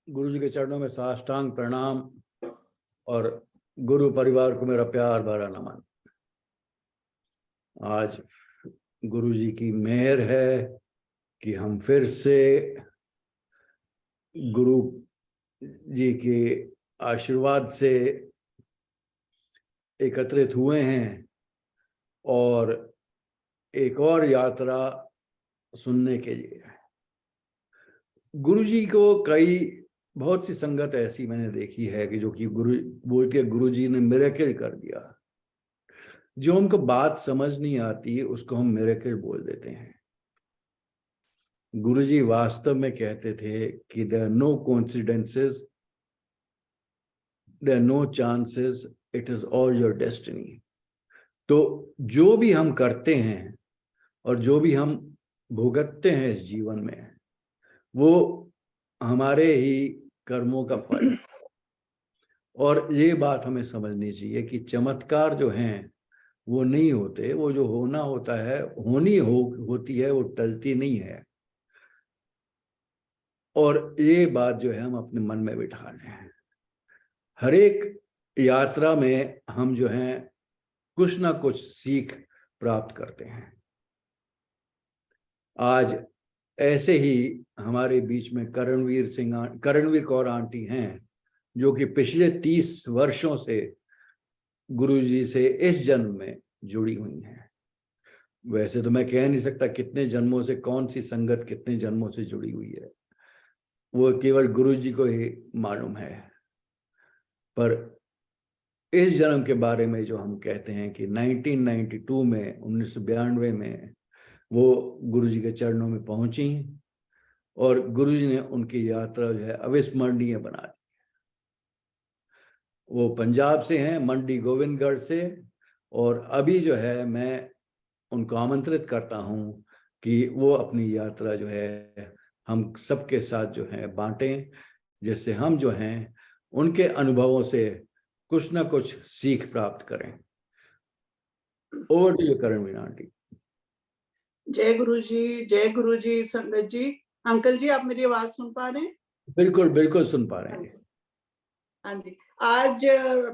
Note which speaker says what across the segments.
Speaker 1: गुरु जी के चरणों में साष्टांग प्रणाम और गुरु परिवार को मेरा प्यार भरा नमन। आज गुरु जी की मेहर है कि हम फिर से गुरु जी के आशीर्वाद से एकत्रित हुए हैं और एक और यात्रा सुनने के लिए। गुरु जी को बहुत सी संगत ऐसी मैंने देखी है कि जो कि गुरु बोल के गुरु जी ने मिरेकल कर दिया। जो हमको बात समझ नहीं आती उसको हम मिरेकल बोल देते हैं। गुरु जी वास्तव में कहते थे कि there are no coincidences, there are no chances, it is all your destiny. तो जो भी हम करते हैं और जो भी हम भुगतते हैं इस जीवन में, वो हमारे ही कर्मों का फल है। और ये बात हमें समझनी चाहिए कि चमत्कार जो हैं वो नहीं होते, वो जो होना होता है होती है, वो टलती नहीं है। और ये बात जो है हम अपने मन में बिठा लें। हर एक यात्रा में हम जो हैं कुछ ना कुछ सीख प्राप्त करते हैं। आज ऐसे ही हमारे बीच में करणवीर कौर आंटी हैं, जो कि पिछले 30 वर्षों से गुरु जी से इस जन्म में जुड़ी हुई हैं। वैसे तो मैं कह नहीं सकता कितने जन्मों से कौन सी संगत कितने जन्मों से जुड़ी हुई है, वो केवल गुरु जी को ही मालूम है। पर इस जन्म के बारे में जो हम कहते हैं कि 1992 में 1992 में वो गुरु जी के चरणों में पहुंची और गुरु जी ने उनकी यात्रा जो है अविस्मरणीय बना दी। वो पंजाब से हैं, मंडी गोविंदगढ़ से। और अभी जो है मैं उनको आमंत्रित करता हूं कि वो अपनी यात्रा जो है हम सबके साथ जो है बांटें, जिससे हम जो हैं उनके अनुभवों से कुछ ना कुछ सीख प्राप्त करें। Over to you Karanveer aunty.
Speaker 2: जय गुरु जी, जय गुरु जी। संगत जी, अंकल जी, आप मेरी आवाज सुन पा रहे हैं?
Speaker 1: बिल्कुल बिल्कुल सुन पा रहे हैं।
Speaker 2: हाँ जी। आज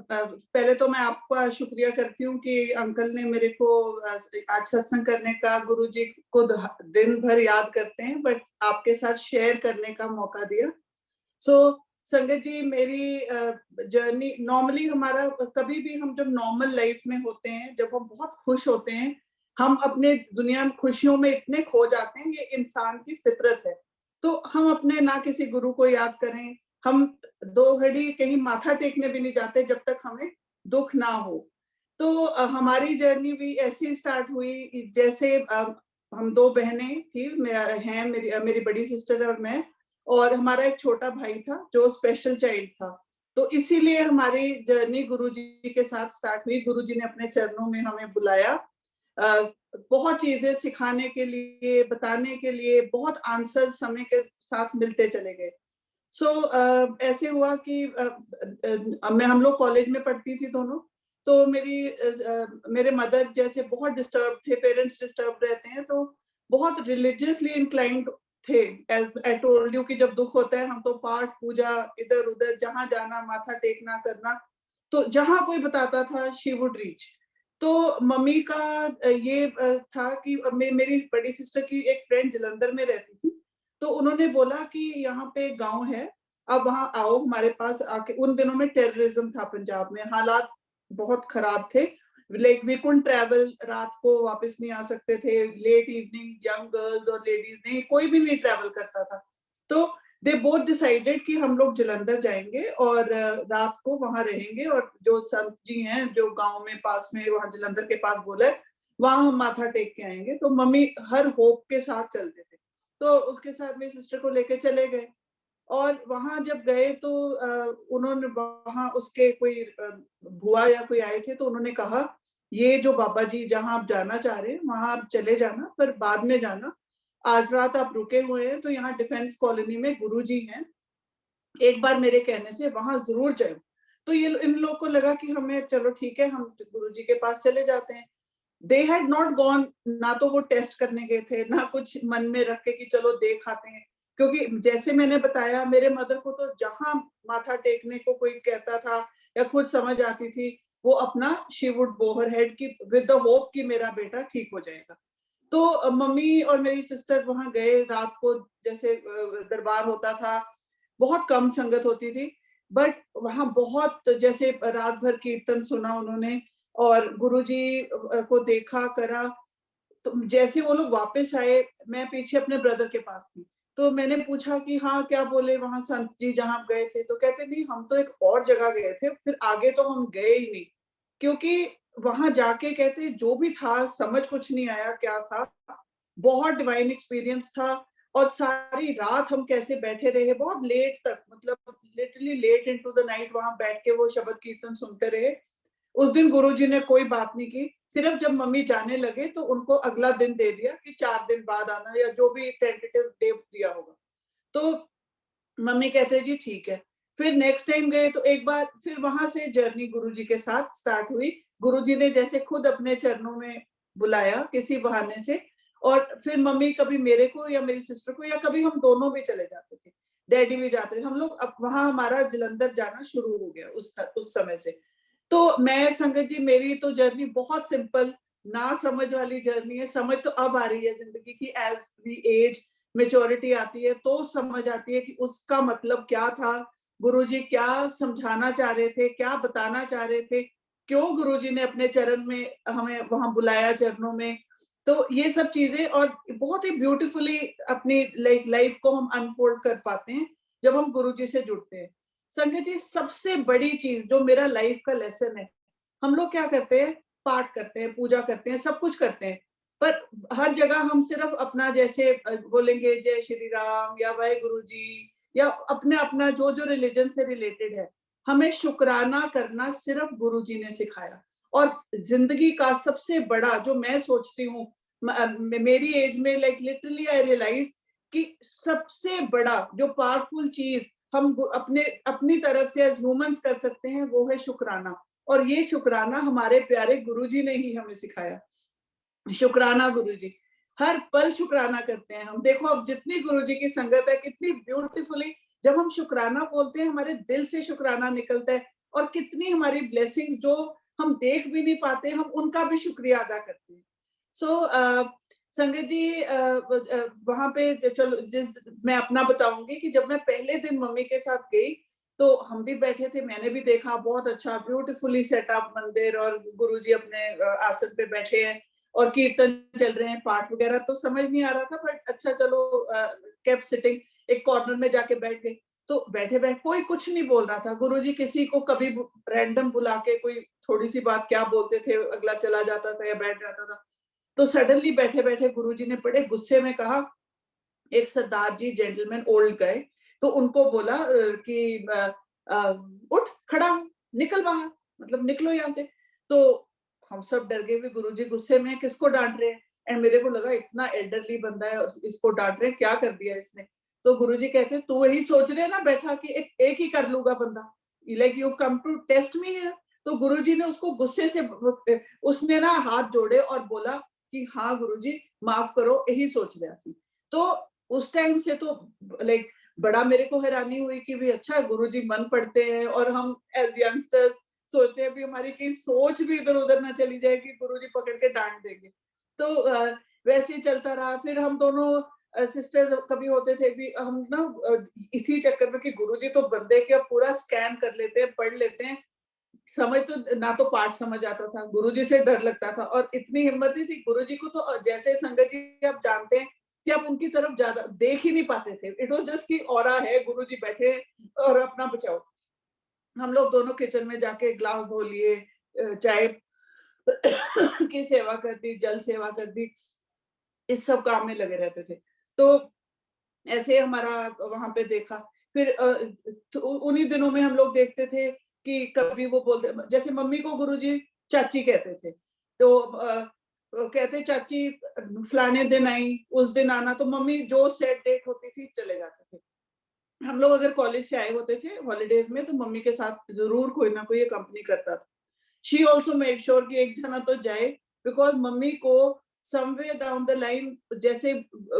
Speaker 2: पहले तो मैं आपका शुक्रिया करती हूँ कि अंकल ने मेरे को आज सत्संग करने का, गुरु जी को दिन भर याद करते हैं बट आपके साथ शेयर करने का मौका दिया। संगत जी, मेरी जर्नी नॉर्मली हमारा कभी भी हम जब नॉर्मल लाइफ में होते हैं, जब हम बहुत खुश होते हैं, हम अपने दुनिया में खुशियों में इतने खो जाते हैं, ये इंसान की फितरत है। तो हम अपने ना किसी गुरु को याद करें, हम 2 घड़ी कहीं माथा टेकने भी नहीं जाते जब तक हमें दुख ना हो। तो हमारी जर्नी भी ऐसी स्टार्ट हुई जैसे हम 2 बहनें थी, मेरी बड़ी सिस्टर और मैं, और हमारा एक छोटा भाई था जो स्पेशल चाइल्ड था। तो इसीलिए हमारी जर्नी गुरुजी के साथ स्टार्ट हुई। गुरुजी ने अपने चरणों में हमें बुलाया, बहुत चीजें सिखाने के लिए, बताने के लिए, बहुत आंसर समय के साथ मिलते चले गए। ऐसे हुआ कि हम लोग कॉलेज में पढ़ती थी दोनों। तो मेरे मदर जैसे बहुत डिस्टर्ब थे, पेरेंट्स डिस्टर्ब रहते हैं, तो बहुत रिलीजियसली इंक्लाइंड थे। एज आई टोल्ड यू कि जब दुख होता है हम तो पाठ पूजा इधर उधर जहां जाना, माथा टेकना करना, तो जहां कोई बताता था शी वुड रीच। तो मम्मी का ये था कि मेरी बड़ी सिस्टर की एक फ्रेंड जलंधर में रहती थी, तो उन्होंने बोला कि यहाँ पे गांव है, अब वहां आओ हमारे पास आके। उन दिनों में टेररिज्म था पंजाब में, हालात बहुत खराब थे। लाइक वी कुडंट ट्रैवल, रात को वापस नहीं आ सकते थे, लेट इवनिंग यंग गर्ल्स और लेडीज नहीं, कोई भी नहीं ट्रैवल करता था। तो दे बोथ डिसाइडेड कि हम लोग जलंधर जाएंगे और रात को वहां रहेंगे, और जो संत जी हैं जो गांव में पास में वहां जलंधर के पास बोले, वहां हम माथा टेक के आएंगे। तो मम्मी हर होप के साथ चलते थे, तो उसके साथ मेरी सिस्टर को लेके चले गए। और वहां जब गए तो उन्होंने वहां उसके कोई बुआ या कोई आए थे, तो उन्होंने कहा ये जो बाबा जी जहां आप जाना चाह रहे हैं वहां आप चले जाना, पर बाद में जाना, आज रात आप रुके हुए हैं तो यहाँ डिफेंस कॉलोनी में गुरुजी हैं, एक बार मेरे कहने से वहां जरूर जाओ। तो ये इन लोग को लगा कि हमें चलो ठीक है, हम गुरुजी के पास चले जाते हैं। दे हैड नॉट गॉन, ना तो वो टेस्ट करने गए थे, ना कुछ मन में रख के कि चलो देख आते हैं। क्योंकि जैसे मैंने बताया, मेरे मदर को तो जहां माथा टेकने को कोई कहता था या खुद समझ आती थी, वो अपना शी वुड बो हर हेड की विद द होप कि मेरा बेटा ठीक हो जाएगा। तो मम्मी और मेरी सिस्टर वहां गए रात को, जैसे दरबार होता था, बहुत कम संगत होती थी, बट वहां बहुत, जैसे रात भर कीर्तन सुना उन्होंने और गुरुजी को देखा करा। तो जैसे वो लोग वापस आए, मैं पीछे अपने ब्रदर के पास थी, तो मैंने पूछा कि हाँ क्या बोले वहां संत जी जहाँ आप गए थे? तो कहते नहीं, हम तो एक और जगह गए थे, फिर आगे तो हम गए ही नहीं, क्योंकि वहां जाके कहते जो भी था समझ कुछ नहीं आया क्या था। बहुत डिवाइन एक्सपीरियंस था। और सारी रात हम कैसे बैठे रहे, बहुत लेट तक, मतलब literally late into the night वहां बैठ के वो शब्द कीर्तन सुनते रहे। उस दिन गुरुजी ने कोई बात नहीं की, सिर्फ जब मम्मी जाने लगे तो उनको अगला दिन दे दिया कि 4 दिन बाद आना, या जो भी टेंटेटिव डेट दिया होगा। तो मम्मी कहते जी ठीक है। फिर नेक्स्ट टाइम गए तो एक बार फिर वहां से जर्नी गुरुजी के साथ स्टार्ट हुई। गुरुजी ने जैसे खुद अपने चरणों में बुलाया किसी बहाने से, और फिर मम्मी कभी मेरे को या मेरी सिस्टर को, या कभी हम दोनों भी चले जाते थे, डैडी भी जाते थे हम लोग। अब वहां हमारा जलंधर जाना शुरू हो गया उस समय से। तो मैं, संगत जी, मेरी तो जर्नी बहुत सिंपल, ना समझ वाली जर्नी है। समझ तो अब आ रही है जिंदगी की, एज वी एज, मेच्योरिटी आती है तो समझ आती है कि उसका मतलब क्या था, गुरुजी क्या समझाना चाह रहे थे, क्या बताना चाह रहे थे, क्यों गुरुजी ने अपने चरण में हमें वहां बुलाया, चरणों में। तो ये सब चीजें, और बहुत ही ब्यूटीफुली अपनी लाइफ को हम अनफोल्ड कर पाते हैं जब हम गुरुजी से जुड़ते हैं। संगत जी, सबसे बड़ी चीज जो मेरा लाइफ का लेसन है, हम लोग क्या करते हैं, पाठ करते हैं, पूजा करते हैं, सब कुछ करते हैं, पर हर जगह हम सिर्फ अपना, जैसे बोलेंगे जय श्री राम या वाहेगुरु जी, या अपने अपना जो जो रिलीजन से रिलेटेड है, हमें शुक्राना करना सिर्फ गुरु जी ने सिखाया। और जिंदगी का सबसे बड़ा, जो मैं सोचती हूँ मेरी एज में, लाइक लिटरली आई रियलाइज कि सबसे बड़ा जो पावरफुल चीज हम अपने अपनी तरफ से एज ह्यूमंस कर सकते हैं, वो है शुक्राना। और ये शुक्राना हमारे प्यारे गुरुजी ने ही हमें सिखाया। शुक्राना गुरुजी, हर पल शुक्राना करते हैं हम। देखो अब जितनी गुरुजी की संगत है, कितनी ब्यूटीफुली जब हम शुक्राना बोलते हैं, हमारे दिल से शुक्राना निकलता है, और कितनी हमारी ब्लेसिंग्स जो हम देख भी नहीं पाते, हम उनका भी शुक्रिया अदा करते हैं। सो संगत जी, वहां पे चलो, मैं अपना बताऊंगी कि जब मैं पहले दिन मम्मी के साथ गई, तो हम भी बैठे थे, मैंने भी देखा बहुत अच्छा ब्यूटीफुली सेटअप मंदिर, और गुरुजी अपने आसन पे बैठे हैं और कीर्तन चल रहे हैं, पाठ वगैरह तो समझ नहीं आ रहा था, बट अच्छा चलो, केप्ट सिटिंग, एक कॉर्नर में जाके बैठ गए। तो बैठे बैठे कोई कुछ नहीं बोल रहा था, गुरुजी किसी को कभी रैंडम बुला के कोई थोड़ी सी बात क्या बोलते थे, अगला चला जाता था या बैठ जाता था। तो सडनली बैठे बैठे गुरुजी ने बड़े गुस्से में कहा, एक सरदार जी, जेंटलमैन, ओल्ड गए, तो उनको बोला कि उठ, खड़ा हो, निकल बाहर, मतलब निकलो यहाँ से। तो हम सब डर गए, गुरुजी गुस्से में, किसको डांट रहे हैं? एंड मेरे को लगा इतना एल्डरली बंदा है, इसको डांट रहे हैं, क्या कर दिया इसने? तो गुरुजी कहते, तू वही सोच रहे ना बैठा कि एक ही कर लूंगा बंदा, like you come to test me here. तो गुरुजी ने उसको गुस्से से, उसने ना हाथ जोड़े और बोला कि हाँ गुरुजी, माफ करो, यही सोच रहा सी। तो उस टाइम से तो लाइक बड़ा मेरे को हैरानी हुई कि भी अच्छा गुरुजी मन पढ़ते हैं, और हम एज यंगस्टर्स सोचते हैं भी हमारी कहीं सोच भी इधर उधर ना चली जाए कि गुरुजी पकड़ के डांट देंगे। तो वैसे ही चलता रहा। फिर हम दोनों सिस्टर्स कभी होते थे भी, हम ना इसी चक्कर में कि गुरुजी तो बंदे के पूरा स्कैन कर लेते हैं, पढ़ लेते हैं, समझ तो ना, तो पाठ समझ आता था, गुरुजी से डर लगता था, और इतनी हिम्मत नहीं थी। गुरुजी को तो जैसे संगत जी आप जानते हैं कि आप उनकी तरफ ज्यादा देख ही नहीं पाते थे, इट वाज जस्ट कि ऑरा है, गुरुजी बैठे और अपना बचाओ। हम लोग दोनों किचन में जाके ग्लास धो लिए, चाय की सेवा कर दी, जल सेवा कर दी, इस सब काम में लगे रहते थे। तो ऐसे हमारा वहां पे देखा। फिर तो उन्हीं दिनों में हम लोग देखते थे कि कभी वो बोलते, जैसे मम्मी को गुरुजी चाची कहते थे, तो कहते चाची फलाने दिन आई, उस दिन आना, तो मम्मी जो सेट डेट होती थी चले जाते थे। हम लोग अगर कॉलेज से आए होते थे हॉलीडेज में, तो मम्मी के साथ जरूर कोई ना कोई कंपनी करता था। शी ऑल्सो मेड श्योर कि एक जना तो जाए, बिकॉज मम्मी को समवेयर डाउन द लाइन जैसे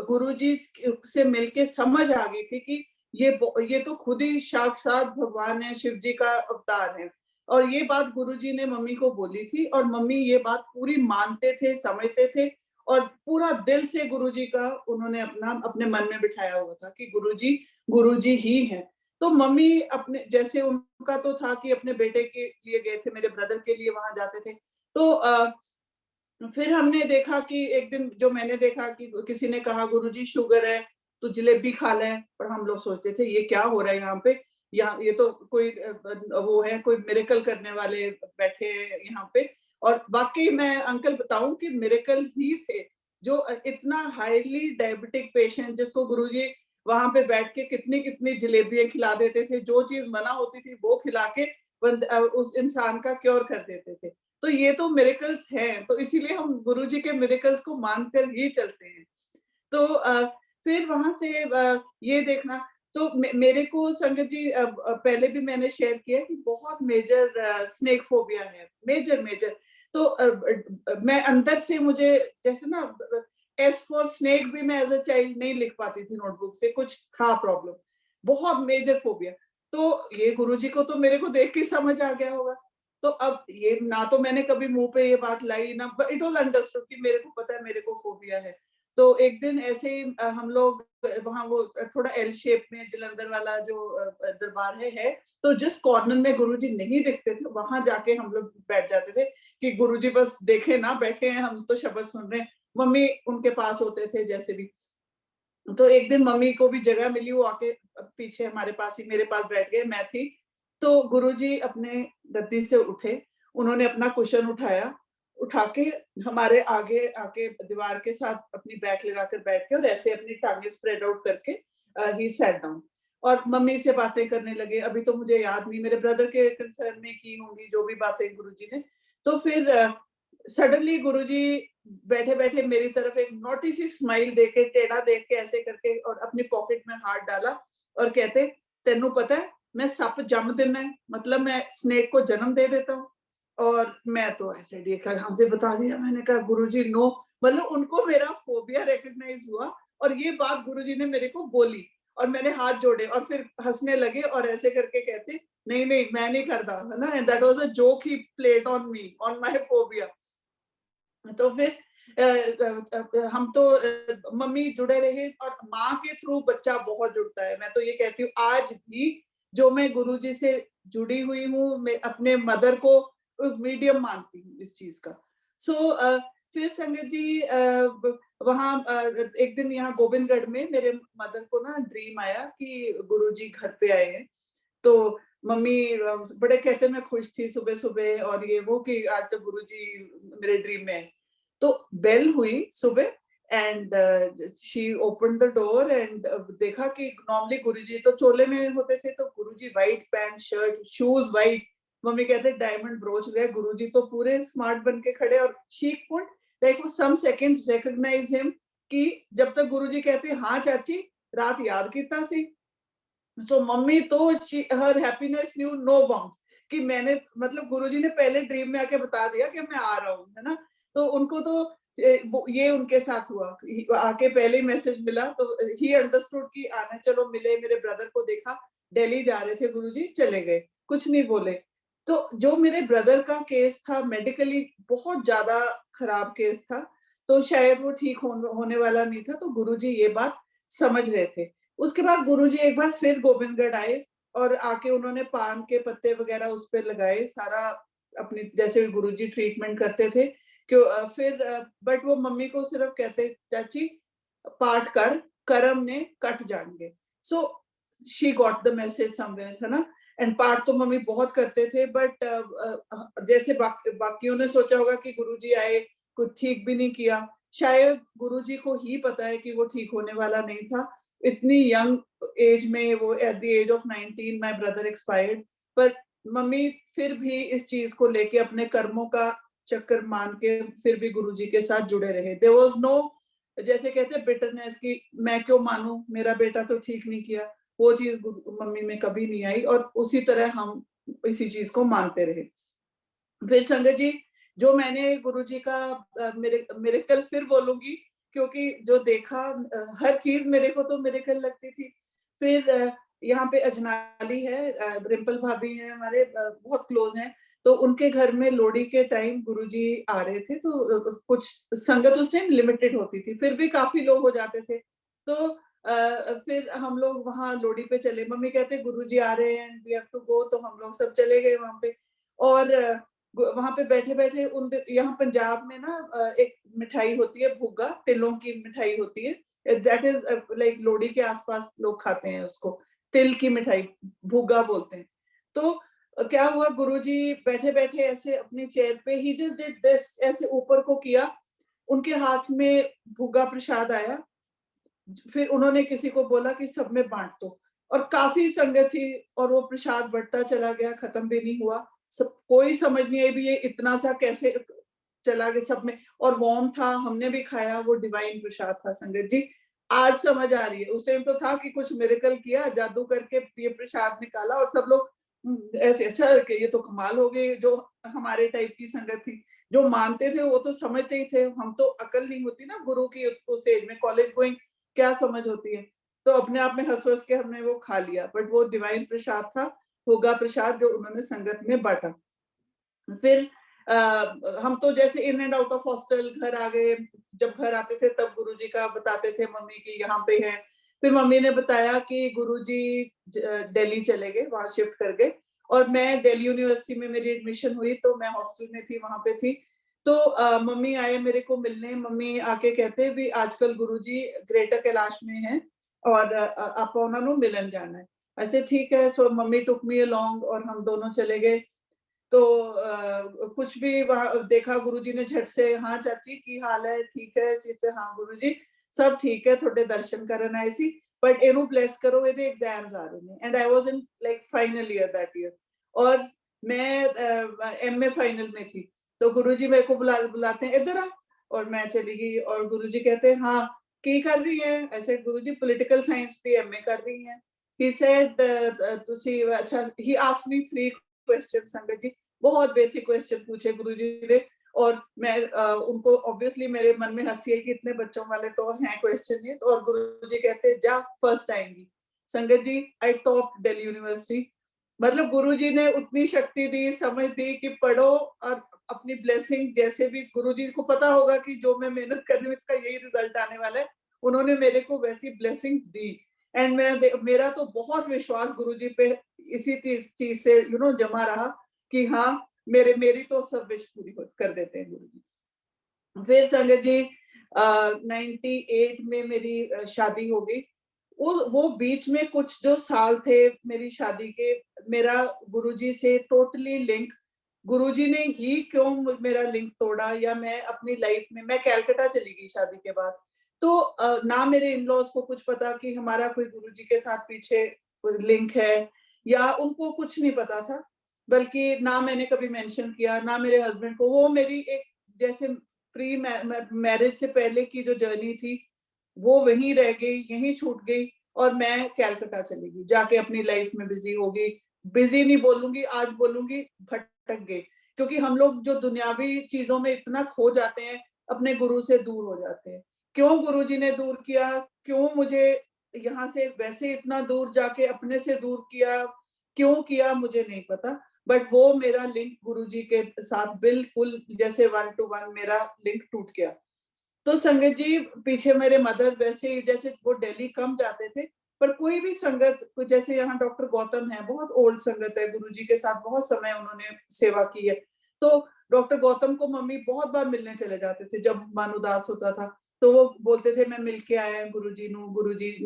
Speaker 2: गुरुजी से मिलके समझ आ गई थी कि ये तो खुद ही साक्षात भगवान है, शिव जी का अवतार है। और ये बात गुरुजी ने मम्मी को बोली थी और मम्मी ये बात पूरी मानते थे, समझते थे और पूरा दिल से गुरुजी का उन्होंने अपने मन में बिठाया हुआ था कि गुरुजी ही हैं। तो मम्मी अपने जैसे उनका तो था कि अपने बेटे के लिए गए थे, मेरे ब्रदर के लिए वहां जाते थे। तो फिर हमने देखा कि एक दिन जो मैंने देखा कि किसी ने कहा गुरुजी शुगर है तो जलेबी खा लें, पर हम लोग सोचते थे ये क्या हो रहा है यहाँ पे, यहाँ ये तो कोई वो है, कोई मिरेकल करने वाले बैठे हैं यहाँ पे। और वाकई मैं अंकल बताऊं कि मिरेकल ही थे, जो इतना हाईली डायबिटिक पेशेंट जिसको गुरुजी वहां पे बैठ के कितनी कितनी जलेबियां खिला देते थे, जो चीज मना होती थी वो खिला के उस इंसान का क्योर कर देते थे। तो ये तो मिरेकल्स हैं, तो इसीलिए हम गुरुजी के मिरेकल्स को मानकर ही चलते हैं। तो फिर वहां से ये देखना, तो मेरे को संगत जी पहले भी मैंने शेयर किया कि बहुत मेजर स्नेक फोबिया है, मेजर मेजर। तो मैं अंदर से मुझे जैसे ना एस फॉर स्नेक भी मैं एज अ चाइल्ड नहीं लिख पाती थी नोटबुक से, कुछ था प्रॉब्लम, बहुत मेजर फोबिया। तो ये गुरुजी को तो मेरे को देख के समझ आ गया होगा। तो अब ये ना तो मैंने कभी मुंह पे ये बात लाई ना, इट वाज अंडरस्टूड कि मेरे को पता है मेरे को फोबिया है। तो एक दिन ऐसे ही हम लोग वहाँ वो थोड़ा एल शेप में जलंधर वाला जो दरबार है, तो जिस कॉर्नर में गुरुजी नहीं दिखते थे वहां जाके हम लोग बैठ जाते थे कि गुरुजी बस देखे ना, बैठे हैं हम तो शब्द सुन रहे हैं, मम्मी उनके पास होते थे जैसे भी। तो एक दिन मम्मी को भी जगह मिली, वो आके पीछे हमारे पास ही मेरे पास बैठ गए, मैं थी। तो गुरुजी अपने गद्दी से उठे, उन्होंने अपना कुशन उठाया, उठा के हमारे आगे आके दीवार के साथ अपनी बैक लगाकर बैठ के और ऐसे अपनी टांगे स्प्रेड आउट करके ही सैट डाउन और मम्मी से बातें करने लगे। अभी तो मुझे याद नहीं, मेरे ब्रदर के कंसर्न में की होंगी जो भी बातें गुरुजी ने। तो फिर सडनली गुरुजी बैठे बैठे मेरी तरफ एक नोटी सी स्माइल देके, टेढ़ा देख के ऐसे करके और अपनी पॉकेट में हाथ डाला और कहते, तेनू पता है मैं सप जम देना है, मतलब मैं स्नेक को जन्म दे देता हूँ। और मैं तो ऐसे देखा, यहाँ से बता दिया, मैंने कहा गुरुजी नो, मतलब उनको मेरा फोबिया रिकॉग्नाइज हुआ और ये बात गुरुजी ने मेरे को बोली और मैंने हाथ जोड़े और फिर हंसने लगे और ऐसे करके कहते, नहीं नहीं मैं नहीं करता, है ना, that was a joke he played on me on my phobia. तो फिर हम तो मम्मी जुड़े रहे और माँ के थ्रू बच्चा बहुत जुड़ता है। मैं तो ये कहती हूँ आज भी जो मैं गुरुजी से जुड़ी हुई हूँ, मैं अपने मदर को मीडियम मानती हूँ इस चीज का। सो फिर संगत जी वहाँ एक दिन यहाँ गोविंदगढ़ में मेरे मदर को ना ड्रीम आया कि गुरुजी घर पे आए हैं। तो मम्मी बड़े कहते मैं खुश थी सुबह सुबह और ये वो कि आज तो गुरुजी मेरे ड्रीम में है। तो बेल हुई सुबह and she open the door and देखा कि नॉर्मली गुरुजी तो चोले में होते थे, तो Guruji white pant shirt shoes white, mummy कहते डायमंड ब्रोच गए, गुरुजी तो पूरे स्मार्ट बन के खड़े और she could like for some seconds recognise him कि जब तक गुरुजी कहते हाँ चाची रात याद कीता सी। तो मम्मी तो हर हैप्पीनेस न्यू नो बाउंड्स कि मैंने मतलब गुरुजी ने पहले ड्रीम में आके बता दिया कि मैं आ रहा हूँ, है ना। तो उनको तो ये उनके साथ हुआ, आके पहले ही मैसेज मिला तो ही अंडरस्टूड कि आना, चलो मिले, मेरे ब्रदर को देखा, दिल्ली जा रहे थे गुरुजी, चले गए, कुछ नहीं बोले। तो जो मेरे ब्रदर का केस था मेडिकली बहुत ज्यादा खराब केस था, तो शायद वो ठीक होने वाला नहीं था, तो गुरुजी ये बात समझ रहे थे। उसके बाद गुरुजी एक बार फिर गोविंदगढ़ आए और आके उन्होंने पान के पत्ते वगैरह उस पे लगाए, सारा अपनी जैसे गुरुजी ट्रीटमेंट करते थे। क्यों फिर बट वो मम्मी को सिर्फ कहते चाची पाठ कर, कर्म ने कट जाएंगे। So she got the message somewhere, है ना। एंड पाठ तो मम्मी बहुत करते थे बट जैसे बाकियों ने सोचा होगा कि गुरुजी आए कुछ ठीक भी नहीं किया, शायद गुरुजी को ही पता है कि वो ठीक होने वाला नहीं था। इतनी यंग एज में वो at the age of 19 my brother expired. पर मम्मी फिर भी इस चीज को लेके अपने कर्मों का चक्कर मान के फिर भी गुरुजी के साथ जुड़े रहे। देयर वाज नो जैसे कहते हैं बिटरनेस की मैं क्यों मानूं, मेरा बेटा तो ठीक नहीं किया, वो चीज मम्मी में कभी नहीं आई और उसी तरह हम इसी चीज को मानते रहे। फिर संगत जी जो मैंने गुरुजी का मिरेकल फिर बोलूंगी, क्योंकि जो देखा हर चीज मेरे को तो मिरेकल लगती थी। फिर यहाँ पे अजनाली है, रिम्पल भाभी हैं हमारे, बहुत क्लोज हैं, तो उनके घर में लोहड़ी के टाइम गुरुजी आ रहे थे, तो कुछ संगत उस टाइम लिमिटेड होती थी, फिर भी काफी लोग हो जाते थे। तो फिर हम लोग वहां लोहड़ी पे चले, मम्मी कहते गुरुजी आ रहे हैं, वी हैव टू गो, तो हम लोग सब चले गए वहां पे। और वहां पे बैठे बैठे यहाँ पंजाब में ना एक मिठाई होती है भुग्गा, तिलों की मिठाई होती है, दैट इज लाइक लोहड़ी के आसपास लोग खाते हैं उसको, तिल की मिठाई भुग्गा बोलते हैं। तो क्या हुआ, गुरुजी बैठे बैठे ऐसे अपनी चेयर पे ही जस्ट डिड दिस, ऐसे ऊपर को किया, उनके हाथ में भुग्गा प्रसाद आया, फिर उन्होंने किसी को बोला कि सब में बांट दो, और काफी संगत थी, और वो प्रसाद बढ़ता चला गया, खत्म भी नहीं हुआ, सब कोई समझ नहीं आई भी ये इतना सा कैसे चला गया सब में, और वार्म था, हमने भी खाया, वो डिवाइन प्रसाद था संगत जी। आज समझ आ रही है, उस टाइम तो था कि कुछ मिरेकल किया, जादू करके ये प्रसाद निकाला, और सब लोग ऐसे अच्छा कि ये तो कमाल हो गई। जो हमारे टाइप की संगत थी, जो मानते थे वो तो समझते ही थे, हम तो अकल नहीं होती ना गुरु की उस एज में, कॉलेज गोइंग क्या समझ होती है, तो अपने आप में हंस हंस के हमने वो खा लिया, बट वो डिवाइन प्रसाद था, होगा प्रसाद, जो उन्होंने संगत में बांटा। फिर हम तो जैसे in and out of hostel घर आ गए, जब घर आते थे तब गुरुजी का बताते थे मम्मी की यहाँ पे है। फिर मम्मी ने बताया कि गुरुजी दिल्ली चले गए, वहां शिफ्ट कर गए, और मैं दिल्ली यूनिवर्सिटी में मेरी एडमिशन हुई, तो मैं हॉस्टल में थी, वहां पे थी। तो मम्मी आए मेरे को मिलने, मम्मी आके कहते भी आजकल गुरुजी ग्रेटर कैलाश में हैं, और आप उन्होंने मिलन जाना है। ऐसे ठीक है, सो मम्मी टुक मी अलोंग, और हम दोनों चले गए। तो कुछ भी वहां देखा, गुरुजी ने झट से, हाँ चाची की हाल है, ठीक है, जिससे हाँ गुरुजी सब ठीक है, थोड़े दर्शन करन आए सी, बट इनू ब्लेस करो, ਇਹਦੇ एग्जाम्स आ रहे हैं, and I was in like final year that year, और मैं एमए फाइनल में थी। तो गुरुजी मेरे को बुलाते हैं, इधर आ, और मैं चली गई, और गुरुजी कहते हैं हाँ की कर रही है, ऐसे गुरुजी पॉलिटिकल साइंस की एमए कर रही है। he said ਤੁਸੀਂ अच्छा, he asked me 3 क्वेश्चन संगत जी, बहुत बेसिक क्वेश्चन पूछे गुरुजी ने, और मैं उनको ऑब्वियसली मेरे मन में हंसी है कि इतने बच्चों वाले तो हैं क्वेश्चन ये, और गुरुजी कहते जा फर्स्ट आएंगी। संगत जी आई टॉप दिल्ली यूनिवर्सिटी, मतलब गुरुजी ने उतनी शक्ति दी, समझ दी कि पढ़ो, और अपनी ब्लेसिंग, जैसे भी गुरुजी को पता होगा कि जो मैं मेहनत कर रही हूँ इसका यही रिजल्ट आने वाला है, उन्होंने मेरे को वैसी ब्लेसिंग दी। एंड मेरा तो बहुत विश्वास गुरुजी पे इसी चीज से जमा रहा कि हाँ मेरी तो सब विश पूरी कर देते हैं गुरुजी। फिर संगत जी 98 में मेरी शादी हो गई। वो बीच में कुछ जो साल थे मेरी शादी के, मेरा गुरुजी से टोटली लिंक, गुरुजी ने ही क्यों मेरा लिंक तोड़ा, या मैं अपनी लाइफ में, मैं कलकत्ता चली गई शादी के बाद, तो ना मेरे इन लॉज को कुछ पता कि हमारा कोई गुरुजी के साथ पीछे लिंक है, या उनको कुछ नहीं पता था, बल्कि ना मैंने कभी मेंशन किया, ना मेरे हस्बैंड को। वो मेरी एक जैसे प्री मैरिज से पहले की जो जर्नी थी वो वहीं रह गई, यहीं छूट गई, और मैं कलकत्ता चली गई, जाके अपनी लाइफ में बिजी हो गई। बिजी नहीं बोलूंगी, आज बोलूंगी भटक गई, क्योंकि हम लोग जो दुनियावी चीजों में इतना खो जाते हैं, अपने गुरु से दूर हो जाते हैं। क्यों गुरुजी ने दूर किया, क्यों मुझे यहाँ से वैसे इतना दूर जाके अपने से दूर किया, क्यों किया मुझे नहीं पता, बट वो मेरा लिंक गुरुजी के साथ बिल्कुल जैसे 1 to 1 मेरा लिंक टूट गया। तो संगत जी पीछे मेरे मदर वैसे ही, जैसे वो दिल्ली कम जाते थे, पर कोई भी संगत, जैसे यहाँ डॉक्टर गौतम है, बहुत ओल्ड संगत है, गुरुजी के साथ बहुत समय उन्होंने सेवा की है, तो डॉक्टर गौतम को मम्मी बहुत बार मिलने चले जाते थे जब मन उदास होता था, तो वो बोलते थे मैं मिल के आया गुरुजी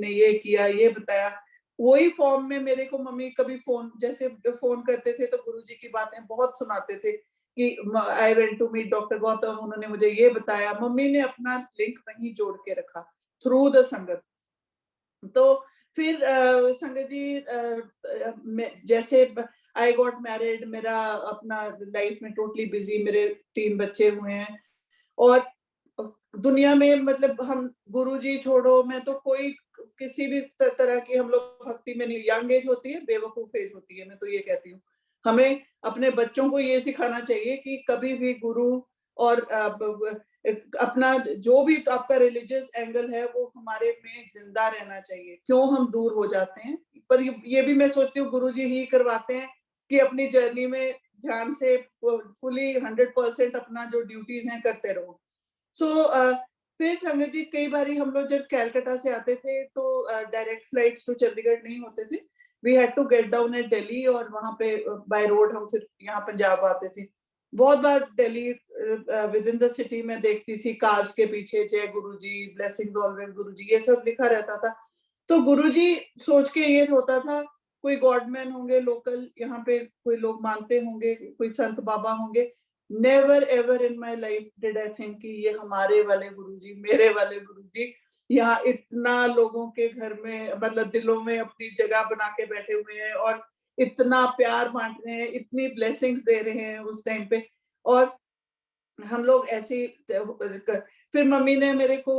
Speaker 2: ने ये किया, ये बताया। वही फॉर्म में मेरे को मम्मी कभी फोन, जैसे फोन करते थे तो गुरुजी की बातें बहुत सुनाते थे कि I went to meet doctor Gautam, उन्होंने मुझे ये बताया, मम्मी ने अपना लिंक वहीं जोड़ के रखा थ्रू द संगत। तो फिर संगत जी जैसे आई गॉट मैरिड, मेरा अपना लाइफ में टोटली बिजी, मेरे 3 बच्चे हुए हैं, और दुनिया में मतलब हम गुरुजी छोड़ो, मैं तो कोई किसी भी तरह की, हम लोग भक्ति में नहीं, यंग एज होती है बेवकूफ एज होती है, मैं तो ये कहती हूँ। हमें अपने बच्चों को ये सिखाना चाहिए कि कभी भी गुरु और अपना जो भी तो आपका रिलीजियस एंगल है वो हमारे में जिंदा रहना चाहिए। क्यों हम दूर हो जाते हैं, पर ये भी मैं सोचती हूँ गुरुजी ही करवाते हैं कि अपनी जर्नी में ध्यान से फुली 100% अपना जो ड्यूटीज हैं करते रहो। सो फिर संगत जी कई बार हम लोग जब कैलकाटा से आते थे तो डायरेक्ट फ्लाइट्स तो चंडीगढ़ नहीं होते थे, we had to get down at Delhi और वहां पे बाय रोड हम फिर यहाँ पंजाब आते थे। बहुत बार Delhi within the city में देखती थी कार्स के पीछे जय गुरुजी, ब्लेसिंग्स ऑलवेज गुरुजी, ये सब लिखा रहता था। तो गुरुजी सोच के ये होता था कोई गॉडमैन होंगे लोकल, यहाँ पे कोई लोग मानते होंगे, कोई संत बाबा होंगे। Never ever in my life did I think कि ये हमारे वाले गुरुजी, मेरे वाले गुरुजी यहाँ इतना लोगों के घर में मतलब दिलों में अपनी जगह बना के बैठे हुए हैं और इतना प्यार बांट रहे हैं, इतनी ब्लेसिंग्स दे रहे हैं उस टाइम पे। और हम लोग ऐसे फिर मम्मी ने मेरे को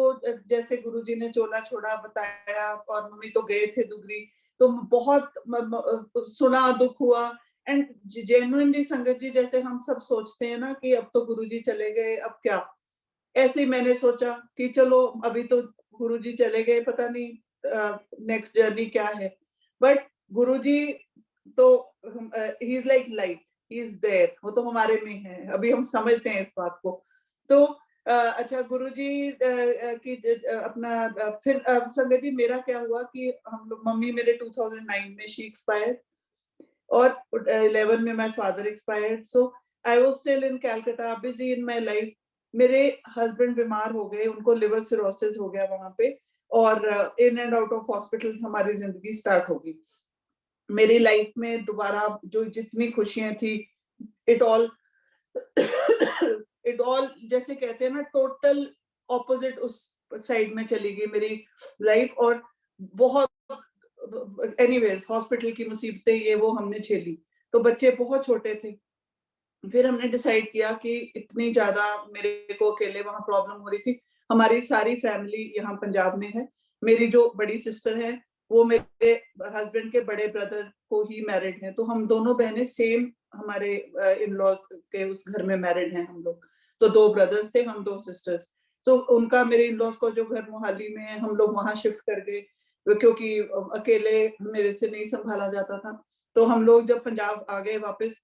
Speaker 2: जैसे गुरुजी ने चोला छोड़ा बताया और मम्मी तो गए थे दुगरी, तो बहुत सुना, दुख हुआ। एंड जेन्युइनली संगत जी जैसे हम सब सोचते हैं ना कि अब तो गुरुजी चले गए अब क्या, ऐसे ही मैंने सोचा कि चलो अभी तो गुरुजी चले गए, पता नहीं नेक्स्ट जर्नी क्या है। बट गुरुजी तो he is like light, he is there, वो तो हमारे में है, अभी हम समझते हैं इस बात को। तो अच्छा गुरुजी की अपना फिर संगत जी मेरा क्या हुआ कि हम लोग मम्मी मेरे 2009 में शी एक्सपायर्ड और 11 में my father expired. So I was still in Calcutta busy in my life. मेरे हस्बैंड बीमार हो गए, उनको लिवर सिरोसिस हो गया वहां पे, और in and out of hospitals हमारी जिंदगी स्टार्ट होगी। मेरी लाइफ में दोबारा जो जितनी खुशियां थी, इट ऑल इट ऑल जैसे कहते हैं ना टोटल ऑपोजिट उस साइड में चली गई मेरी लाइफ। और बहुत एनीवेज हॉस्पिटल की मुसीबतें ये वो हमने झेली, तो बच्चे बहुत छोटे थे। फिर हमने डिसाइड किया कि इतनी ज्यादा मेरे को अकेले वहां प्रॉब्लम हो रही थी। हमारी सारी फैमिली यहाँ पंजाब में है। मेरी जो बड़ी सिस्टर है वो मेरे हस्बैंड के बड़े ब्रदर को ही मैरिड है, तो हम दोनों बहनें सेम हमारे इन लॉज के उस घर में मैरिड हैं हम लोग। तो 2 ब्रदर्स थे, हम 2 सिस्टर्स। तो उनका मेरे इन लॉज को जो घर मोहाली में है हम लोग वहां शिफ्ट कर गए, क्योंकि अकेले मेरे से नहीं संभाला जाता था। तो हम लोग जब पंजाब आ गए वापस,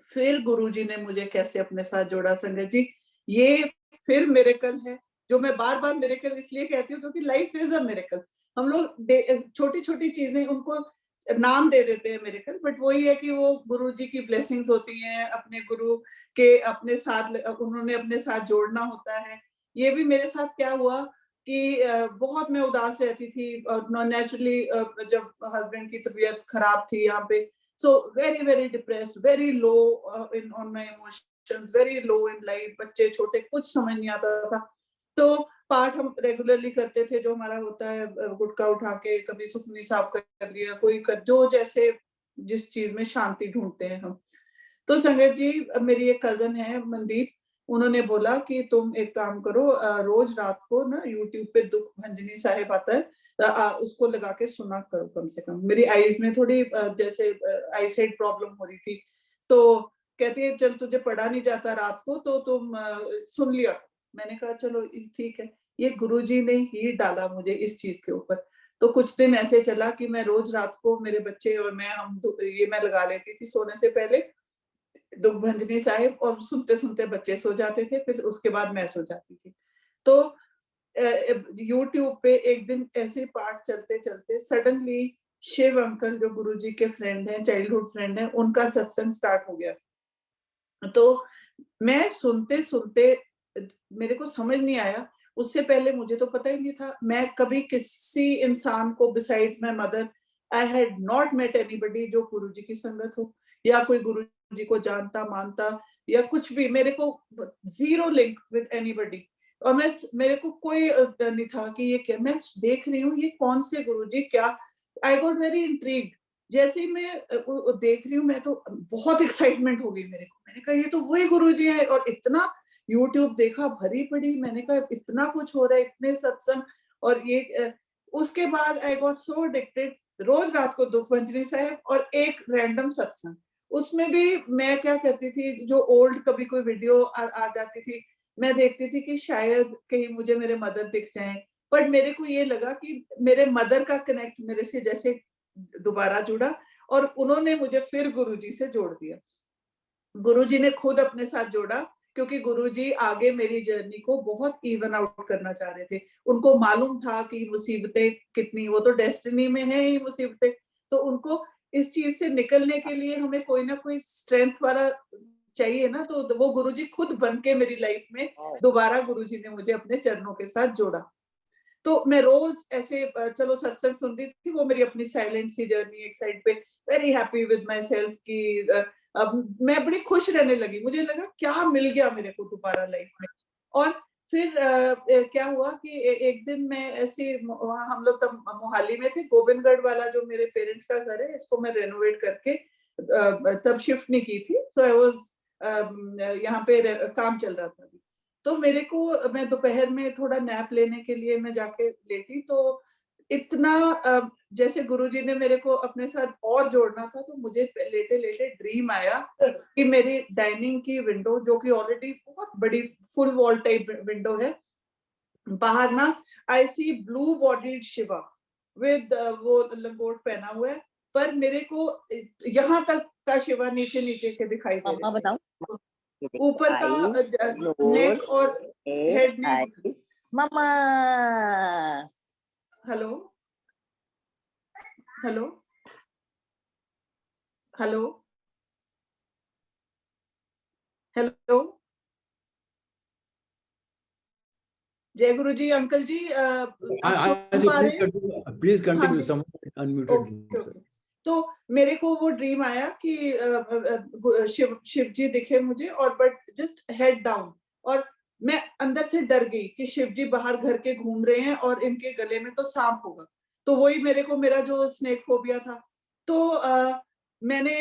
Speaker 2: फिर गुरुजी ने मुझे कैसे अपने साथ जोड़ा संगत जी, ये फिर मिरेकल है। जो मैं बार बार मिरेकल इसलिए कहती हूँ क्योंकि लाइफ इज अ मिरेकल। हम लोग छोटी छोटी चीजें उनको नाम दे देते हैं मिरेकल, बट वही है कि वो गुरुजी की ब्लेसिंग्स होती हैं, अपने गुरु के अपने साथ उन्होंने अपने साथ जोड़ना होता है। ये भी मेरे साथ क्या हुआ कि बहुत मैं उदास रहती थी नेचुरली, जब हस्बैंड की तबीयत खराब थी यहाँ पे। So very depressed, very low on my emotions, very low in life। बच्चे छोटे, कुछ समझ नहीं आता था। तो पाठ हम रेगुलरली करते थे जो हमारा होता है, गुटखा उठा के कभी सुखनी साफ कर लिया, कोई कर जो जैसे जिस चीज में शांति ढूंढते हैं हम। तो संगत जी मेरी एक कजन है मनदीप, उन्होंने बोला कि तुम एक काम करो, रोज रात को ना यूट्यूब पे दुख भंजनी साहिब आता है, उसको लगा के सुना करो कम से कम। मेरी आईज में थोड़ी जैसे आई साइड प्रॉब्लम हो रही थी, तो कहती है चल तुझे पढ़ा नहीं जाता रात को तो तुम सुन लिया। मैंने कहा चलो ठीक है। ये गुरुजी ने ही डाला मुझे इस चीज के ऊपर। तो कुछ दिन ऐसे चला कि मैं रोज रात को मेरे बच्चे और मैं ये मैं लगा लेती थी सोने से पहले दुख भंजनी साहिब, और सुनते सुनते बच्चे सो जाते थे, फिर उसके बाद मैं सो जाती थी। तो यूट्यूब पे एक दिन ऐसे पाठ चलते चलते सडनली शिव अंकल जो गुरुजी के फ्रेंड हैं, चाइल्डहुड फ्रेंड हैं, उनका सत्संग स्टार्ट हो गया। तो मैं सुनते सुनते मेरे को समझ नहीं आया, उससे पहले मुझे तो पता ही नहीं था, मैं कभी किसी इंसान को besides my mother I had not met anybody जो गुरुजी की संगत हो या कोई गुरुजी को जानता मानता या कुछ भी, मेरे को जीरो लिंक विद एनीबॉडी। और मेरे को कोई नहीं था कि ये क्या मैं देख रही हूँ, ये कौन से गुरुजी क्या। I got very intrigued. जैसे ही मैं देख रही हूँ, मैं तो बहुत एक्साइटमेंट हो गई मेरे को। मैंने कहा ये तो वही गुरुजी है, और इतना यूट्यूब देखा भरी पड़ी, मैंने कहा इतना कुछ हो रहा है, इतने सत्संग। और ये उसके बाद आई गॉट सो एडिक्टेड, रोज रात को दुख भंजनी साहिब और एक रैंडम सत्संग, उसमें भी मैं क्या करती थी, जो ओल्ड कभी कोई वीडियो आ जाती थी, मैं देखती थी कि शायद कहीं मुझे मेरे मदर दिख जाएं, बट मेरे को ये लगा कि मेरे मदर का कनेक्ट मेरे से जैसे दोबारा जुड़ा और उन्होंने मुझे फिर गुरुजी से जोड़ दिया। गुरुजी ने खुद अपने साथ जोड़ा, क्योंकि गुरुजी आगे मेरी जर्नी को बहुत इवन आउट करना चाह रहे थे। उनको मालूम था कि मुसीबतें कितनी, वो तो डेस्टिनी में है ही मुसीबतें, तो उनको इस चीज से निकलने के लिए हमें कोई ना कोई स्ट्रेंथ वाला चाहिए ना, तो वो गुरुजी खुद बन के मेरी लाइफ में दोबारा गुरुजी ने मुझे अपने चरणों के साथ जोड़ा। तो मैं रोज ऐसे चलो सत्संग सुन रही थी, वो मेरी अपनी साइलेंट सी जर्नी एक साइड पे, very happy with my self की अब मैं बड़ी खुश रहने लगी। मुझे लगा क्या मिल गया मेरे को दोबारा लाइफ में। और फिर क्या हुआ कि एक दिन मैं ऐसे वहाँ हम लोग तब मोहाली में थे, गोविंदगढ़ वाला जो मेरे पेरेंट्स का घर है, इसको मैं रेनोवेट करके तब शिफ्ट नहीं की थी, सो आई वाज यहाँ पे काम चल रहा था। तो मेरे को, मैं दोपहर में थोड़ा नैप लेने के लिए मैं जाके लेटी, तो इतना जैसे गुरुजी ने मेरे को अपने साथ और जोड़ना था, तो मुझे लेटे लेटे ड्रीम आया कि मेरी डाइनिंग की विंडो, जो कि ऑलरेडी बहुत बड़ी फुल वॉल टाइप विंडो है, बाहर ना आई सी ब्लू बॉडीड शिवा विद वो लंगोट पहना हुआ है, पर मेरे को यहाँ तक का शिवा नीचे नीचे के दिखाई दे
Speaker 3: मम्मा
Speaker 2: रहे थे।
Speaker 3: बताओ,
Speaker 2: ऊपर का नेक और हेड नहीं।
Speaker 3: मम्मा
Speaker 2: हेलो हेलो हेलो हेलो जय गुरु जी। अंकल जी आप सुन पा रहे हैं?
Speaker 1: प्लीज कंटिन्यू,
Speaker 2: हाँ,
Speaker 1: अनम्यूटेड।
Speaker 2: Okay okay. तो मेरे को वो ड्रीम आया कि शिव जी दिखे मुझे, और बट जस्ट हेड डाउन, और मैं अंदर से डर गई कि शिव जी बाहर घर के घूम रहे हैं और इनके गले में तो सांप होगा। तो वही मेरे को, मेरा जो स्नेक फोबिया था। तो मैंने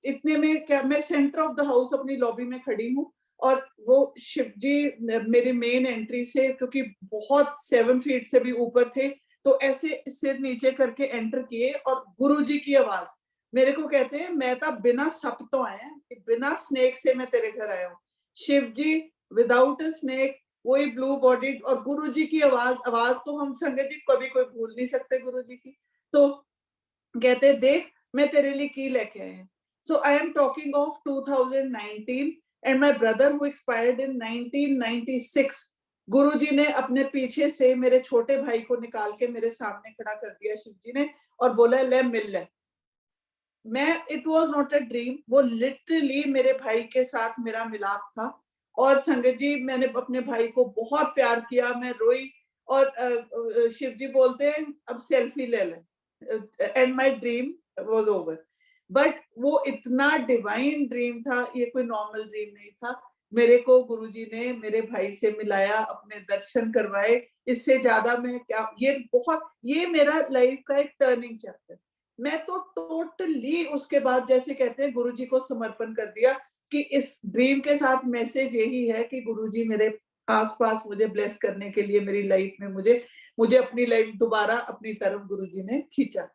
Speaker 2: इतने में क्या, मैं सेंटर ऑफ द हाउस अपनी लॉबी में खड़ी हूँ, और वो शिव जी मेरे मेन एंट्री से, क्योंकि बहुत 7 फीट से भी ऊपर थे, तो ऐसे सिर नीचे करके एंटर किए, और गुरुजी की आवाज मेरे को कहते हैं, मैं तो बिना सप तो आया, बिना स्नेक से मैं तेरे घर आया हूँ। शिव जी विदाउट अ स्नेक, वही ब्लू बॉडी, और गुरुजी की आवाज, आवाज तो हम संगत जी कभी कोई भूल नहीं सकते गुरुजी की। तो कहते देख मैं तेरे लिए की लेके आए हैं। So I am talking of 2019 and my brother who expired in 1996। Guruji ने अपने पीछे से मेरे छोटे भाई को निकाल के मेरे सामने खड़ा कर दिया शिव जी ने, और बोला ले मिल ले। मैं, it was not a dream, वो लिटरली मेरे भाई के साथ मेरा मिलाप था। और संगत जी मैंने अपने भाई को बहुत प्यार किया, मैं रोई, और शिव जी बोलते हैं अब सेल्फी ले ले, and my dream was over. But वो इतना डिवाइन ड्रीम था, ये कोई नॉर्मल ड्रीम नहीं था। मेरे को गुरुजी ने मेरे भाई से मिलाया, अपने दर्शन करवाए, इससे ज्यादा मैं क्या, ये मेरा लाइफ का एक टर्निंग चैप्टर। मैं तो टोटली उसके बाद, जैसे कहते हैं, गुरुजी को समर्पण कर दिया कि इस ड्रीम के साथ मैसेज यही है कि गुरुजी मेरे आसपास मुझे ब्लेस करने के लिए मेरी लाइफ में मुझे अपनी लाइफ दोबारा अपनी तरफ गुरुजी ने खींचा।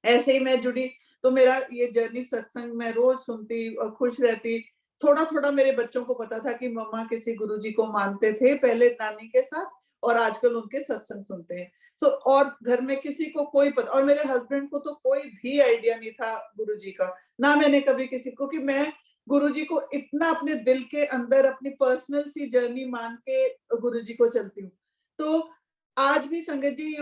Speaker 2: ऐसे ही मैं जुड़ी, तो मेरा ये जर्नी सत्संग मैं रोज सुनती और खुश रहती। थोड़ा थोड़ा मेरे बच्चों को पता था कि मम्मा किसी गुरुजी को मानते थे, पहले नानी के साथ, और आजकल उनके सत्संग सुनते हैं। तो और घर में किसी को कोई पता, और मेरे हस्बैंड को तो कोई भी आइडिया नहीं था गुरुजी का, ना मैंने कभी किसी को, कि मैं गुरुजी को इतना अपने दिल के अंदर अपनी पर्सनल सी जर्नी मान के गुरुजी को चलती हूँ। तो आज भी संगत जी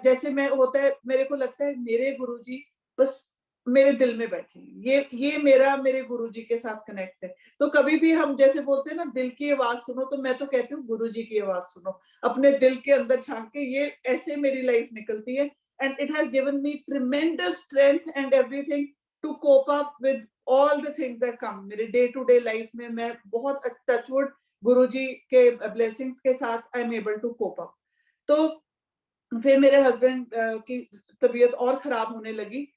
Speaker 2: जैसे मैं होता है, मेरे को लगता है मेरे गुरुजी बस मेरे दिल में बैठे हैं, ये मेरे गुरुजी के साथ कनेक्ट है। तो कभी भी हम जैसे बोलते हैं ना, दिल की आवाज सुनो, तो मैं तो कहती हूँ गुरुजी की आवाज सुनो, अपने दिल के अंदर झांक के, ये ऐसे मेरी लाइफ निकलती है। And it has given me tremendous strength and everything to cope up with all the things that come. मेरे डे टू डे लाइफ में मैं बहुत टचवुड गुरुजी के ब्लेसिंग्स के साथ I am able to cope up. तो फिर मेरे हस्बैंड की तबीयत और खराब होने लगी।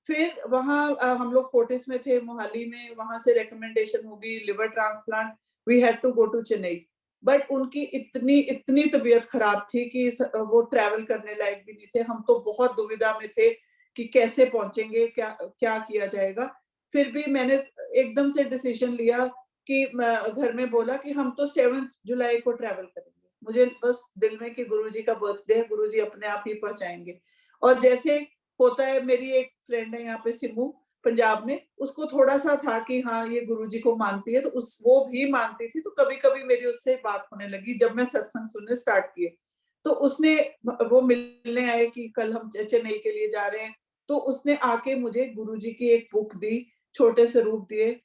Speaker 2: फिर वहां हम लोग फोर्टिस में थे मोहाली में, वहां से रिकमेंडेशन होगी liver transplant, we had to go to Chennai. But उनकी इतनी तबीयत खराब थी कि वो ट्रैवल करने लायक भी नहीं थे। हम तो बहुत दुविधा में थे कि कैसे पहुंचेंगे, क्या क्या किया जाएगा। फिर भी मैंने एकदम से डिसीजन लिया कि घर में बोला कि हम तो 7 जुलाई को ट्रैवल करेंगे, मुझे बस दिल में कि गुरुजी का बर्थडे है, गुरुजी अपने आप ही पहुंचाएंगे। और जैसे होता है, मेरी एक फ्रेंड है यहाँ पे सिमू पंजाब में, उसको थोड़ा सा था कि हाँ ये गुरुजी को मानती है, तो वो भी मानती थी, तो कभी कभी मेरी उससे बात होने लगी जब मैं सत्संग सुनने स्टार्ट किए। तो उसने, वो मिलने आए कि कल हम चेन्नई के लिए जा रहे हैं, तो उसने आके मुझे गुरुजी की एक बुक दी, छोटे से रूप दिए।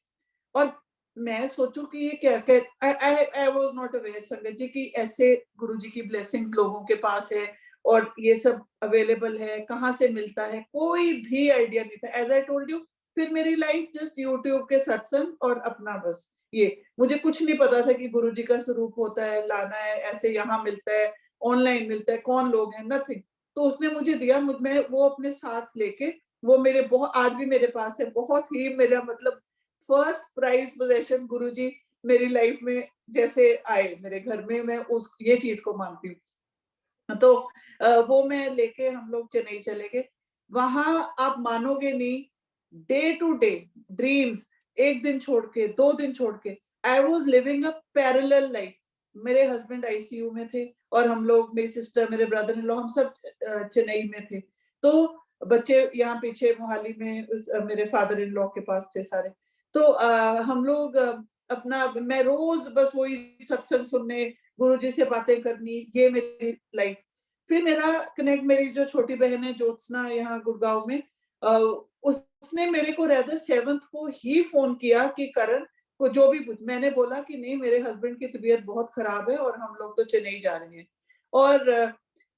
Speaker 2: और मैं सोचूं कि ये क्या क्या, आई वाज नॉट अवेयर संगत जी कि ऐसे गुरुजी की ब्लेसिंग्स लोगों के पास है और ये सब अवेलेबल है, कहाँ से मिलता है, कोई भी आइडिया नहीं था। एज आई टोल्ड यू, फिर मेरी लाइफ जस्ट यूट्यूब के सत्संग और अपना बस ये, मुझे कुछ नहीं पता था कि गुरुजी का स्वरूप होता है, लाना है, ऐसे यहाँ मिलता है, ऑनलाइन मिलता है, कौन लोग हैं, नथिंग। तो उसने मुझे दिया, मैं वो अपने साथ लेके, वो मेरे बहुत, आज भी मेरे पास है, बहुत ही मेरा मतलब फर्स्ट प्राइज पोजेशन गुरुजी मेरी लाइफ में जैसे आए मेरे घर में, मैं उस ये चीज को मानती हूँ। तो वो मैं लेके हम लोग चेन्नई चले गए। वहां आप मानोगे नहीं, डे टू डे ड्रीम्स, एक दिन छोड़ के, 2 दिन छोड़ के, I was living a parallel life. मेरे हस्बैंड आईसीयू में थे और हम लोग, मेरी सिस्टर, मेरे ब्रदर इन लॉ, हम सब चेन्नई में थे। तो बच्चे यहाँ पीछे मोहाली में मेरे फादर इन लॉ के पास थे सारे। तो हम लोग अपना, मैं रोज बस वही सत्संग सुनने, गुरुजी से बातें करनी, ये मेरी लाइफ। फिर मेरा कनेक्ट, मेरी जो छोटी बहन है ज्योत्सना यहाँ गुड़गांव में, उसने मेरे को रेदर 7th को ही फोन किया कि करण को जो भी मैंने बोला कि नहीं, मेरे हस्बैंड की तबीयत बहुत खराब है और हम लोग तो चेन्नई जा रहे हैं। और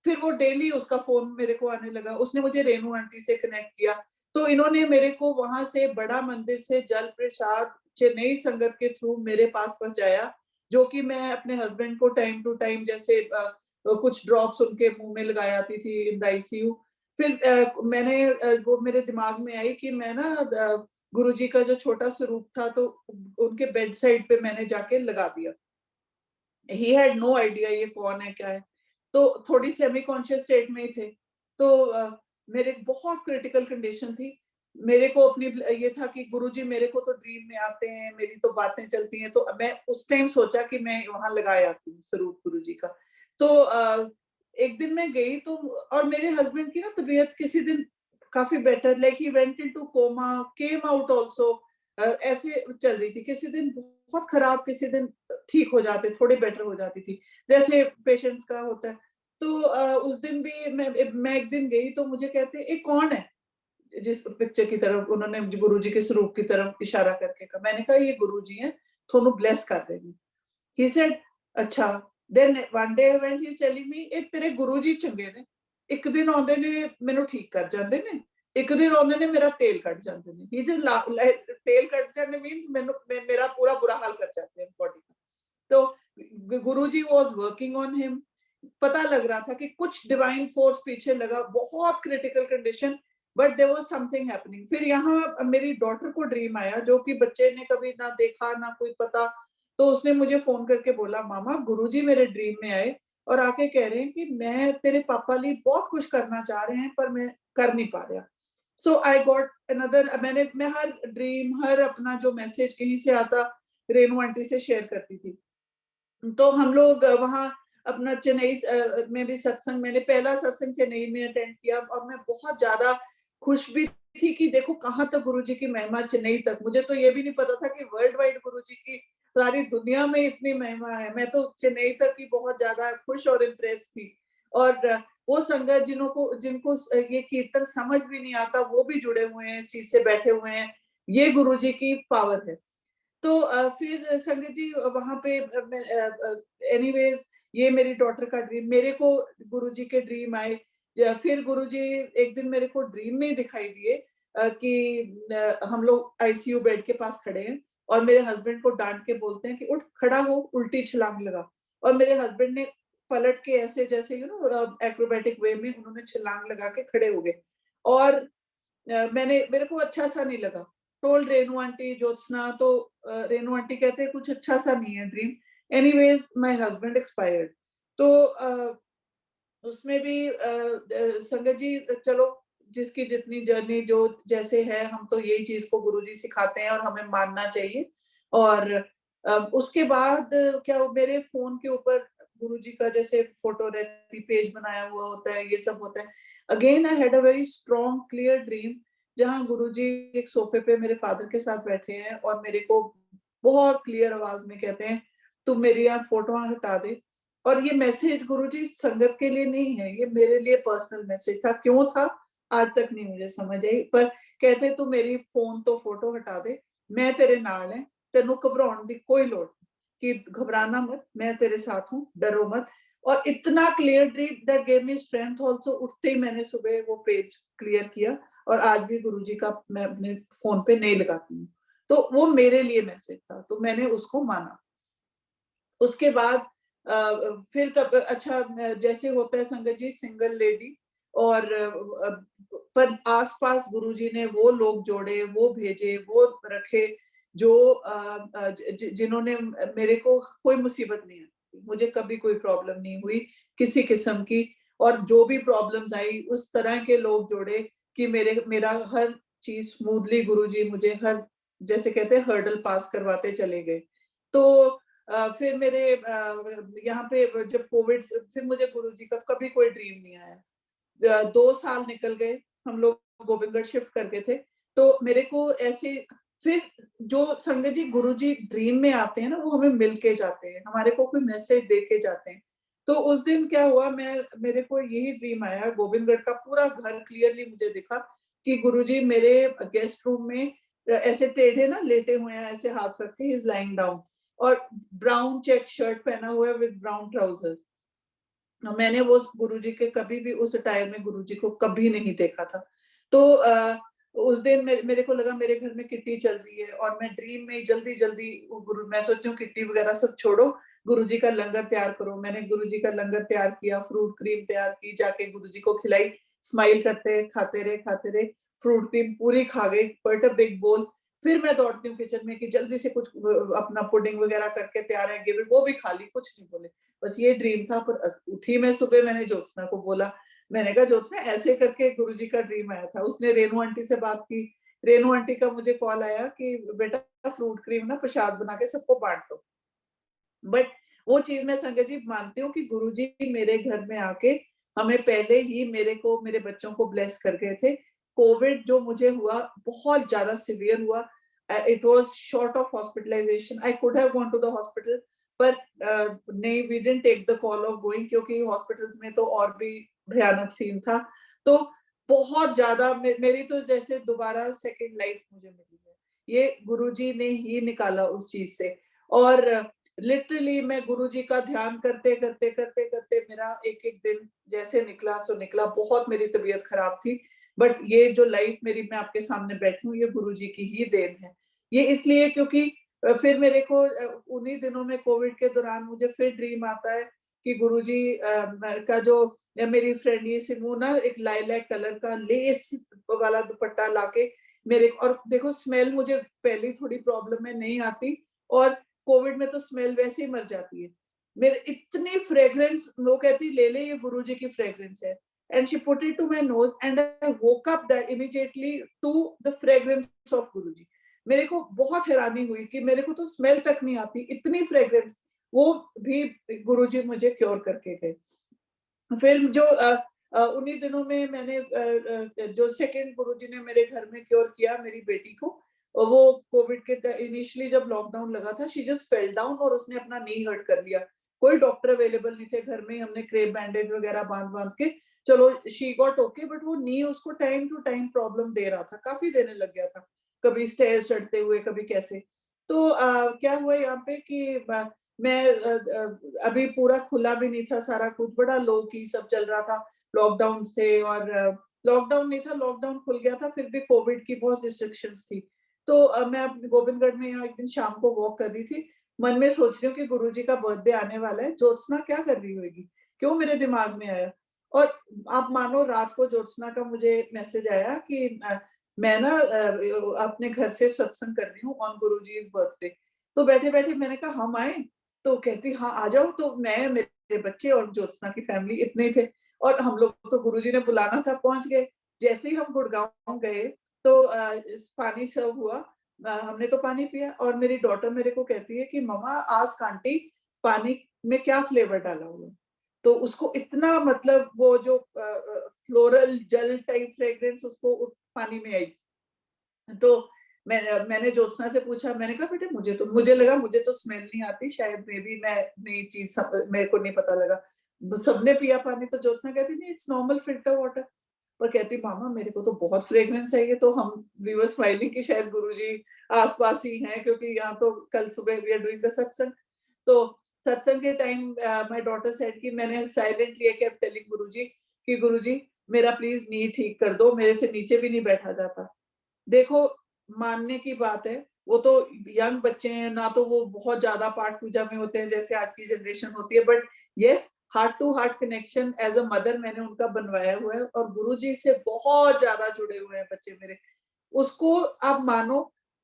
Speaker 2: फिर वो डेली उसका फोन मेरे को आने लगा। उसने मुझे रेनू आंटी से कनेक्ट किया, तो इन्होंने मेरे को वहां से बड़ा मंदिर से जल प्रसाद चेन्नई संगत के थ्रू मेरे पास पहुंचाया, जो कि मैं अपने हस्बैंड को टाइम टू टाइम जैसे कुछ ड्रॉप्स उनके मुंह में लगाई आती थी इन द आईसीयू। फिर मैंने वो मेरे दिमाग में आई कि मैं ना गुरुजी का जो छोटा स्वरूप था, तो उनके बेड साइड पे मैंने जाके लगा दिया। ही हैड नो आइडिया ये कौन है क्या है। तो थोड़ी सेमी कॉन्शियस स्टेट में ही थे। तो मेरे बहुत क्रिटिकल कंडीशन थी। मेरे को अपनी ये था कि गुरुजी मेरे को तो ड्रीम में आते हैं, मेरी तो बातें चलती हैं, तो मैं उस टाइम सोचा कि मैं वहां लगा आती हूँ स्वरूप गुरुजी का। तो एक दिन मैं गई तो, और मेरे हस्बैंड की ना तबीयत किसी दिन काफी better, like he went into coma, came out also, ऐसे चल रही थी। किसी दिन बहुत खराब, किसी दिन ठीक हो जाते, थोड़ी बेटर हो जाती थी, जैसे पेशेंट्स का होता है। तो उस दिन भी मैं एक दिन गई तो मुझे कहते, ये कौन है, जिस पिक्चर की तरफ उन्होंने गुरुजी के स्वरूप की तरफ इशारा करके कहा। मैंने कहा ये गुरुजी हैं, थोनू ब्लेस कर रहे हैं। ही सेड अच्छा। Then one day when he is telling me, ਇਹ ਤੇਰੇ ਗੁਰੂ ਜੀ ਚੰਗੇ ਨੇ, ਇੱਕ ਦਿਨ ਆਉਂਦੇ ਨੇ ਮੈਨੂੰ ਠੀਕ ਕਰ ਜਾਂਦੇ ਨੇ, ਇੱਕ ਦਿਨ ਆਉਂਦੇ ਨੇ ਮੇਰਾ ਤੇਲ ਕੱਢ ਜਾਂਦੇ ਨੇ। ਹੀ ਜੇ ਤੇਲ ਕੱਢ ਜਾਂਦੇ मींस ਮੈਨੂੰ मेरा पूरा बुरा हाल कर जाते हैं बॉडी का। तो गुरुजी वाज वर्किंग ऑन हिम, पता लग रहा था कि कुछ डिवाइन फोर्स पीछे लगा, बहुत critical condition, but there was something happening. फिर यहाँ मेरी डॉटर को ड्रीम आया, जो कि बच्चे ने कभी ना देखा ना कोई पता। तो उसने मुझे फोन करके बोला, मामा गुरुजी मेरे ड्रीम में आए और आके कह रहे हैं कि मैं तेरे पापा लिए बहुत कुछ करना चाह रहे हैं पर मैं कर नहीं पा रहा। सो आई गॉट अनदर, मैं हर ड्रीम, हर अपना जो मैसेज कहीं से आता, रेनू आंटी से शेयर करती थी। तो हम लोग वहाँ अपना चेन्नई में भी सत्संग, मैंने पहला सत्संग चेन्नई में अटेंड किया और मैं बहुत ज्यादा खुश भी थी कि देखो कहाँ तक गुरुजी की महिमा, चेन्नई तक। मुझे तो ये भी नहीं पता था कि वर्ल्ड वाइड गुरुजी की सारी दुनिया में इतनी महिमा है। मैं तो चेन्नई तक ही बहुत ज्यादा खुश और इम्प्रेस थी। और वो संगत जिनको ये कीर्तन समझ भी नहीं आता, वो भी जुड़े हुए हैं, इस चीज से बैठे हुए हैं, ये गुरुजी की पावर है। तो फिर संगत जी वहां पे एनीवेज, ये मेरी डॉटर का ड्रीम, मेरे को गुरुजी के ड्रीम आए। फिर गुरुजी एक दिन मेरे को ड्रीम में दिखाई दिए कि हम लोग आईसीयू बेड के पास खड़े हैं और मेरे हस्बैंड को डांट के बोलते हैं कि उठ खड़ा हो, उल्टी छलांग लगा। और मेरे हस्बैंड ने पलट के ऐसे जैसे एक्रोबैटिक वे में उन्होंने छलांग लगा के खड़े हो गए। और मेरे को अच्छा सा नहीं लगा। टोल्ड रेनू आंटी, ज्योत्सना, तो रेनू आंटी कहते हैं कुछ अच्छा सा नहीं है dream. Anyways my husband expired. तो उसमें भी संगत जी चलो जिसकी जितनी जर्नी जो जैसे है, हम तो यही चीज को गुरुजी सिखाते हैं और हमें मानना चाहिए। और उसके बाद क्या मेरे फोन के ऊपर गुरुजी का जैसे फोटो रहती, पेज बनाया हुआ होता है, ये सब होता है। Again I had a very strong clear dream, जहाँ गुरुजी एक सोफे पे मेरे फादर के साथ बैठे हैं और मेरे को बहुत क्लियर आवाज में कहते हैं, तुम मेरी यहाँ फोटो हटा दे। और ये मैसेज गुरुजी संगत के लिए नहीं है, ये मेरे लिए पर्सनल मैसेज था। क्यों था आज तक नहीं मुझे समझ आई, पर कहते तू मेरी फोन तो फोटो हटा दे, मैं तेरे नाल है, तेनू घबराने की कोई लोड़ नहीं, कि घबराना मत, मैं तेरे साथ हूँ, डरो मत। और इतना clear dream that gave me strength also. उठते ही मैंने सुबह वो पेज क्लियर किया और आज भी गुरुजी का मैं अपने फोन पे नहीं लगाती हूँ। तो वो मेरे लिए मैसेज था, तो मैंने उसको माना। उसके बाद फिर कब अच्छा जैसे होता है संगत जी, सिंगल लेडी, और पर आसपास गुरुजी ने वो लोग जोड़े, वो भेजे, वो रखे जो जिन्होंने मेरे को कोई मुसीबत नहीं आई, मुझे कभी कोई प्रॉब्लम नहीं हुई किसी किस्म की। और जो भी प्रॉब्लम्स आई उस तरह के लोग जोड़े कि मेरा हर चीज स्मूथली गुरुजी मुझे हर, जैसे कहते हैं, हर्डल पास करवाते चले गए। तो फिर मेरे यहाँ पे जब कोविड, फिर मुझे गुरुजी का कभी कोई ड्रीम नहीं आया। 2 साल निकल गए, हम लोग गोविंदगढ़ शिफ्ट कर गए थे। तो मेरे को ऐसे फिर जो संगत जी गुरुजी ड्रीम में आते हैं ना, वो हमें मिल के जाते हैं, हमारे को कोई मैसेज दे के जाते हैं। तो उस दिन क्या हुआ, मेरे को यही ड्रीम आया, गोविंदगढ़ का पूरा घर क्लियरली मुझे दिखा कि गुरुजी मेरे गेस्ट रूम में ऐसे टेढ़े ना लेटे हुए हैं, ऐसे हाथ रख के, ही इज लाइंग डाउन, और ब्राउन चेक शर्ट पहना हुआ है विद ब्राउन ट्राउजर्स। मैंने वो गुरुजी के कभी भी उस अटायर में गुरुजी को कभी नहीं देखा था। तो उस दिन मेरे को लगा मेरे घर में किट्टी चल रही है, और मैं ड्रीम में जल्दी जल्दी गुरु, मैं सोचती हूँ किट्टी वगैरह सब छोड़ो, गुरुजी का लंगर तैयार करो। मैंने गुरुजी का लंगर तैयार किया, फ्रूट क्रीम तैयार की, जाके गुरुजी को खिलाई, स्माइल करते खाते रहे, फ्रूट क्रीम पूरी खा गई, क्वाइट अ बिग बोल। फिर मैं दौड़ती हूँ किचन में कि जल्दी से कुछ अपना पुडिंग वगैरह करके तैयार है, गिव इट, वो भी खा ली, कुछ नहीं बोले। बस ये ड्रीम था। पर उठी मैं सुबह, मैंने ज्योत्सना को बोला, मैंने कहा ज्योत्सना ऐसे करके गुरुजी का ड्रीम आया था। उसने रेनू आंटी से बात की, रेनू आंटी का मुझे कॉल आया कि बेटा फ्रूट क्रीम ना प्रसाद बना के सबको बांट दो। बट वो चीज मैं संगत जी मानती हूँ कि गुरुजी मेरे घर में आके हमें पहले ही मेरे को, मेरे बच्चों को ब्लेस कर गए थे। कोविड जो मुझे हुआ बहुत ज्यादा सिवियर हुआ, it was short of hospitalisation, I could have gone to the hospital, पर नहीं, we didn't take the call of going, क्योंकि हॉस्पिटल्स में तो और भी भयानक सीन था। तो बहुत ज्यादा मेरी तो जैसे दोबारा सेकेंड लाइफ मुझे मिली है, ये गुरुजी ने ही निकाला उस चीज से। और लिटरली मैं गुरुजी का ध्यान करते करते करते करते मेरा एक एक दिन जैसे निकला सो निकला। बहुत मेरी तबीयत खराब थी, बट ये जो लाइफ मेरी, मैं आपके सामने बैठी हूँ, ये गुरुजी की ही देन है। ये इसलिए क्योंकि फिर मेरे को उन्हीं दिनों में कोविड के दौरान मुझे फिर ड्रीम आता है कि गुरुजी का जो, या मेरी फ्रेंड ये सिमू ना एक लाइलैक कलर का लेस वाला दुपट्टा लाके मेरे, और देखो स्मेल मुझे पहले थोड़ी प्रॉब्लम है, नहीं आती, और कोविड में तो स्मेल वैसे ही मर जाती है। मेरे इतनी फ्रेग्रेंस, वो कहती ले ले ये गुरुजी की फ्रेग्रेंस है, and she put it to my nose and I woke up that immediately to the fragrance of Guruji. मेरे को बहुत हैरानी हुई कि मेरे को तो स्मेल तक नहीं आती, इतनी फ्रेग्रेंस, वो भी गुरुजी मुझे क्योर करके गए। फिर जो उन्हीं दिनों में मैंने जो सेकंड गुरुजी ने मेरे घर में क्योर किया मेरी बेटी को, वो कोविड के इनिशियली जब लॉकडाउन लगा था, शी जस्ट फेल डाउन और उसने अपना नी हर्ट कर लिया। कोई डॉक्टर अवेलेबल नहीं थे घर में, हमने क्रेप बैंडेज वगैरह बांध बांध के, चलो शी गॉट ओके, बट वो नी उसको टाइम टू टाइम प्रॉब्लम दे रहा था, काफी देने लग गया था, कभी स्टेयर्स चढ़ते हुए, कभी कैसे। तो क्या हुआ यहाँ पे कि मैं अभी पूरा खुला भी नहीं था सारा कुछ, बड़ा लो की सब चल रहा था, लॉकडाउन थे, और लॉकडाउन नहीं था, लॉकडाउन खुल गया था, फिर भी कोविड की बहुत रिस्ट्रिक्शंस थी। तो मैं गोविंदगढ़ में यहाँ एक दिन शाम को वॉक कर रही थी, मन में सोच रही हूँ कि गुरुजी का बर्थडे आने वाला है, ज्योत्सना क्या कर रही होगी, क्यों मेरे दिमाग में आया। और आप मानो रात को ज्योत्सना का मुझे मैसेज आया कि मैं ना अपने घर से सत्संग कर रही हूँ ऑन गुरुजी बर्थडे। तो बैठे बैठे मैंने कहा हम आए, तो कहती हाँ आ जाओ। तो मैं, मेरे बच्चे और ज्योत्सना की फैमिली इतने ही थे, और हम लोग तो गुरुजी ने बुलाना था, पहुंच गए। जैसे ही हम गुड़गांव गए तो पानी सर्व हुआ, हमने तो पानी पिया और मेरी डॉटर मेरे को कहती है कि मम्मा आस्क आंटी पानी में क्या फ्लेवर डाला हुआ है। तो उसको इतना मतलब वो जो फ्लोरल जेल टाइप फ्रेग्रेंस उसको उस पानी में आई। तो मैंने ज्योत्सना से पूछा, मैंने कहा बेटे मुझे लगा मुझे तो स्मेल नहीं आती, शायद मे बी मैं नई चीज मेरे को नहीं पता लगा। सबने पिया पानी तो ज्योत्सना कहती नहीं इट्स नॉर्मल फिल्टर वाटर। पर कहती मामा मेरे को तो बहुत फ्रेग्रेंस है ये। तो हम वी वर स्माइलिंग कि शायद गुरुजी आसपास ही हैं, क्योंकि यहाँ तो कल सुबह वी आर डूइंग द सत्संग। तो सत्संग के टाइम माय डॉटर सेड कि मैंने साइलेंटली केप्ट टेलिंग गुरुजी कि गुरुजी मेरा प्लीज नी ठीक कर दो, मेरे से नीचे भी नहीं बैठा जाता। देखो मानने की बात है, वो तो यंग बच्चे हैं ना, तो वो बहुत ज्यादा पाठ पूजा में होते हैं जैसे आज की जनरेशन होती है, but yes heart to heart connection as a mother मैंने उनका बनवाया हुआ है और गुरुजी से बहुत ज्यादा जुड़े हुए हैं बच्चे मेरे। उसको आप मानो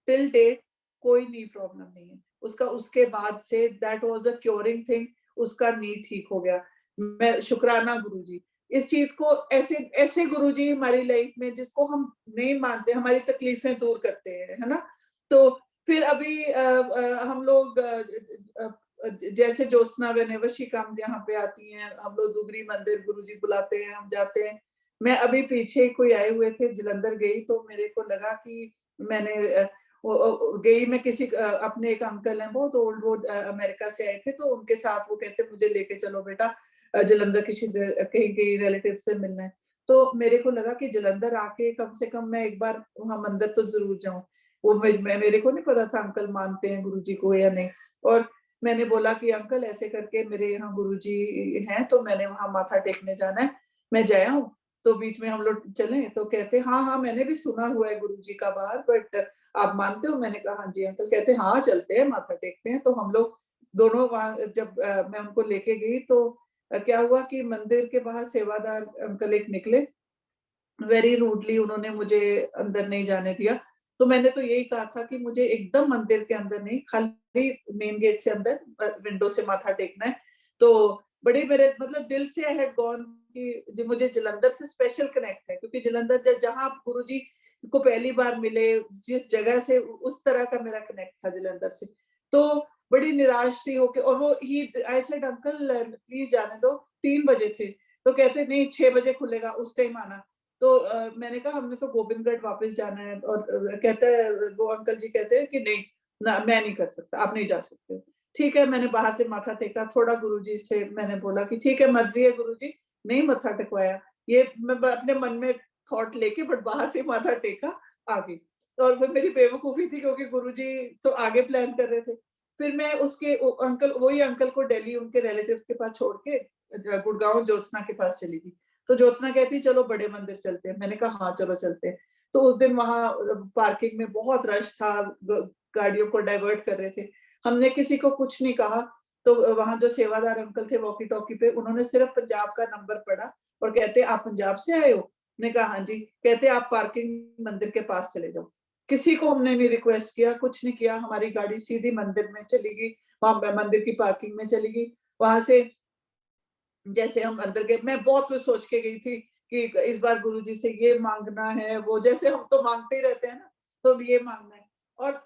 Speaker 2: टिल डेट कोई नी प्रॉब्लम नहीं है उसका। उसके बाद say that was a curing thing, उसका नी ठीक हो गया। मैं शुक्राना गुरुजी इस चीज को, ऐसे ऐसे गुरुजी हमारी लाइफ में जिसको हम नहीं मानते हमारी तकलीफें दूर करते हैं, है ना। तो फिर अभी हम लोग जैसे ज्योत्सना व्हेनेवर शी कम्स यहाँ पे आती हैं, हम लोग दुगरी मंदिर गुरुजी बुलाते हैं, हम जाते हैं। मैं अभी पीछे कोई आए हुए थे, जलंधर गई तो मेरे को लगा कि मैंने गई मैं किसी अपने एक अंकल हैं बहुत ओल्ड, वो अमेरिका से आए थे, तो उनके साथ वो कहते मुझे लेके चलो बेटा जलंधर किसी कहीं कहीं रिलेटिव से मिलना है। तो मेरे को लगा कि जलंधर आके कम से कम मैं एक बार वहां मंदिर तो जरूर जाऊं। वो मेरे को नहीं पता था अंकल मानते हैं गुरुजी को या नहीं। और मैंने बोला कि अंकल ऐसे करके मेरे यहाँ गुरुजी हैं तो मैंने वहां माथा टेकने जाना है, मैं जाया हूँ। तो बीच में हम लोग चले तो कहते हाँ हाँ मैंने भी सुना हुआ है गुरुजी का बाहर, बट आप मानते हो? मैंने कहा हाँ जी अंकल। कहते हाँ चलते हैं माथा टेकते हैं। तो हम लोग दोनों वहां जब मैं उनको लेके गई तो क्या हुआ कि मंदिर के बाहर सेवादार अंकल एक निकले, वेरी रूडली उन्होंने मुझे अंदर नहीं जाने दिया। तो मैंने तो यही कहा था कि मुझे एकदम मंदिर के अंदर नहीं, खाली मेन गेट से अंदर विंडो से माथा टेकना है। तो बड़ी मेरे मतलब दिल से आई हैड गॉन कि मुझे जलंधर से स्पेशल कनेक्ट है, क्योंकि जलंधर जहां आप गुरुजी को पहली बार मिले जिस जगह से, उस तरह का मेरा कनेक्ट था जलंधर से। तो बड़ी निराश सी होके, और वो ही आई सेड अंकल प्लीज जाने दो, 3 बजे थे। तो कहते नहीं 6 बजे खुलेगा उस टाइम आना। तो मैंने कहा हमने तो गोविंदगढ़ वापस जाना है। और कहता है वो अंकल जी कहते हैं कि नहीं ना मैं नहीं कर सकता, आप नहीं जा सकते। ठीक है मैंने बाहर से माथा टेका, थोड़ा गुरुजी से मैंने बोला कि ठीक है मर्जी है गुरुजी, नहीं मत्था टेकवाया। ये मैं अपने मन में थॉट लेके बट बाहर से माथा टेका आ गई। और वो मेरी बेवकूफी थी क्योंकि गुरुजी तो आगे प्लान कर रहे थे। फिर मैं उसके अंकल, वही अंकल को दिल्ली उनके रिलेटिव्स के पास छोड़ के गुड़गांव ज्योत्सना के पास चली गई। तो ज्योत्सना कहती चलो बड़े मंदिर चलते हैं। मैंने कहा हाँ चलो चलते हैं। तो उस दिन वहां पार्किंग में बहुत रश था, गाड़ियों को डाइवर्ट कर रहे थे। हमने किसी को कुछ नहीं कहा। तो वहां जो सेवादार अंकल थे वॉकी टॉकी पे, उन्होंने सिर्फ पंजाब का नंबर पढ़ा और कहते आप पंजाब से आए हो? ने कहा हाँ जी। कहते आप पार्किंग मंदिर के पास चले जाओ। किसी को हमने नहीं रिक्वेस्ट किया, कुछ नहीं किया, हमारी गाड़ी सीधी मंदिर में चली गई, वहां मंदिर की पार्किंग में चली गई। वहां से जैसे हम अंदर गए, मैं बहुत कुछ सोच के गई थी कि इस बार गुरुजी से ये मांगना है, वो जैसे हम तो मांगते ही रहते हैं ना, तो ये मांगना है। और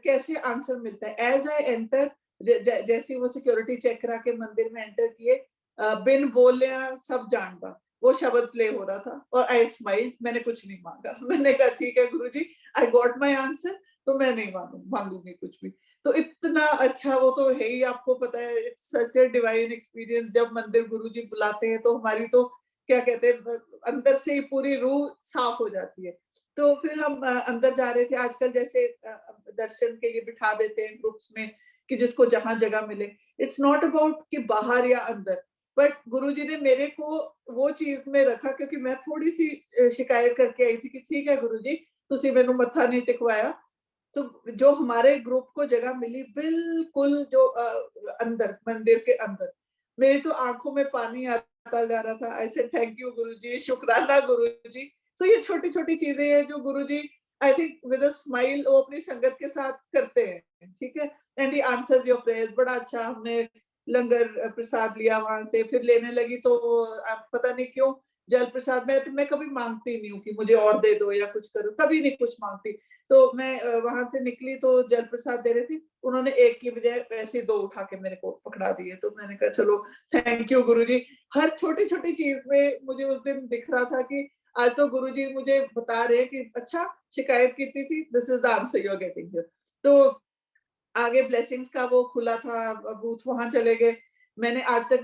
Speaker 2: कैसे आंसर मिलता है एज आई एंटर, जैसे वो सिक्योरिटी चेक करा के मंदिर में एंटर किए, बिन बोले सब जानता वो शब्द प्ले हो रहा था। और आई स्माइल, मैंने कुछ नहीं मांगा। मैंने कहा ठीक है गुरुजी, आई गॉट माय आंसर, तो मैं नहीं मांगूंगी कुछ भी। तो इतना अच्छा वो तो है ही, आपको पता है it's such a divine experience. जब मंदिर गुरुजी बुलाते हैं तो हमारी तो क्या कहते हैं अंदर से ही पूरी रूह साफ हो जाती है। तो फिर हम अंदर जा रहे थे। आजकल जैसे दर्शन के लिए बिठा देते हैं ग्रुप्स में कि जिसको जहां जगह मिले। इट्स नॉट अबाउट कि बाहर या अंदर, बट गुरुजी ने मेरे को वो चीज में रखा, क्योंकि मैं थोड़ी सी शिकायत करके आई थी कि ठीक है गुरुजी तुसी मैनू मत्था नहीं टिकवाया। तो जो हमारे ग्रुप को जगह मिली बिल्कुल जो अंदर मंदिर के अंदर, मेरी तो आंखों में पानी आता जा रहा था। I said thank you Guruji, शुक्राना गुरुजी। सो ये छोटी छोटी चीजें हैं जो Guruji I think with a smile वो अपनी संगत के साथ करते हैं। ठीक है, and he answers your prayers. बड़ा अच्छा हमने लंगर प्रसाद लिया वहां से, फिर लेने लगी तो पता नहीं क्यों जल प्रसाद मैं कभी मांगती नहीं हूँ कि मुझे और दे दो या कुछ करो, कभी नहीं कुछ मांगती। तो मैं वहां से निकली तो जल प्रसाद दे रही थी, उन्होंने एक की बजाय वैसे 2 उठा के मेरे को पकड़ा दिए। तो मैंने कहा चलो थैंक यू गुरुजी। हर छोटी-छोटी चीज़ में मुझे उस दिन दिख रहा था कि आज तो गुरुजी मुझे बता रहे हैं कि अच्छा शिकायत की थी, this is the answer you are getting here. तो आगे ब्लेसिंग्स का वो खुला था बूथ, वहां चले गए। मैंने आज तक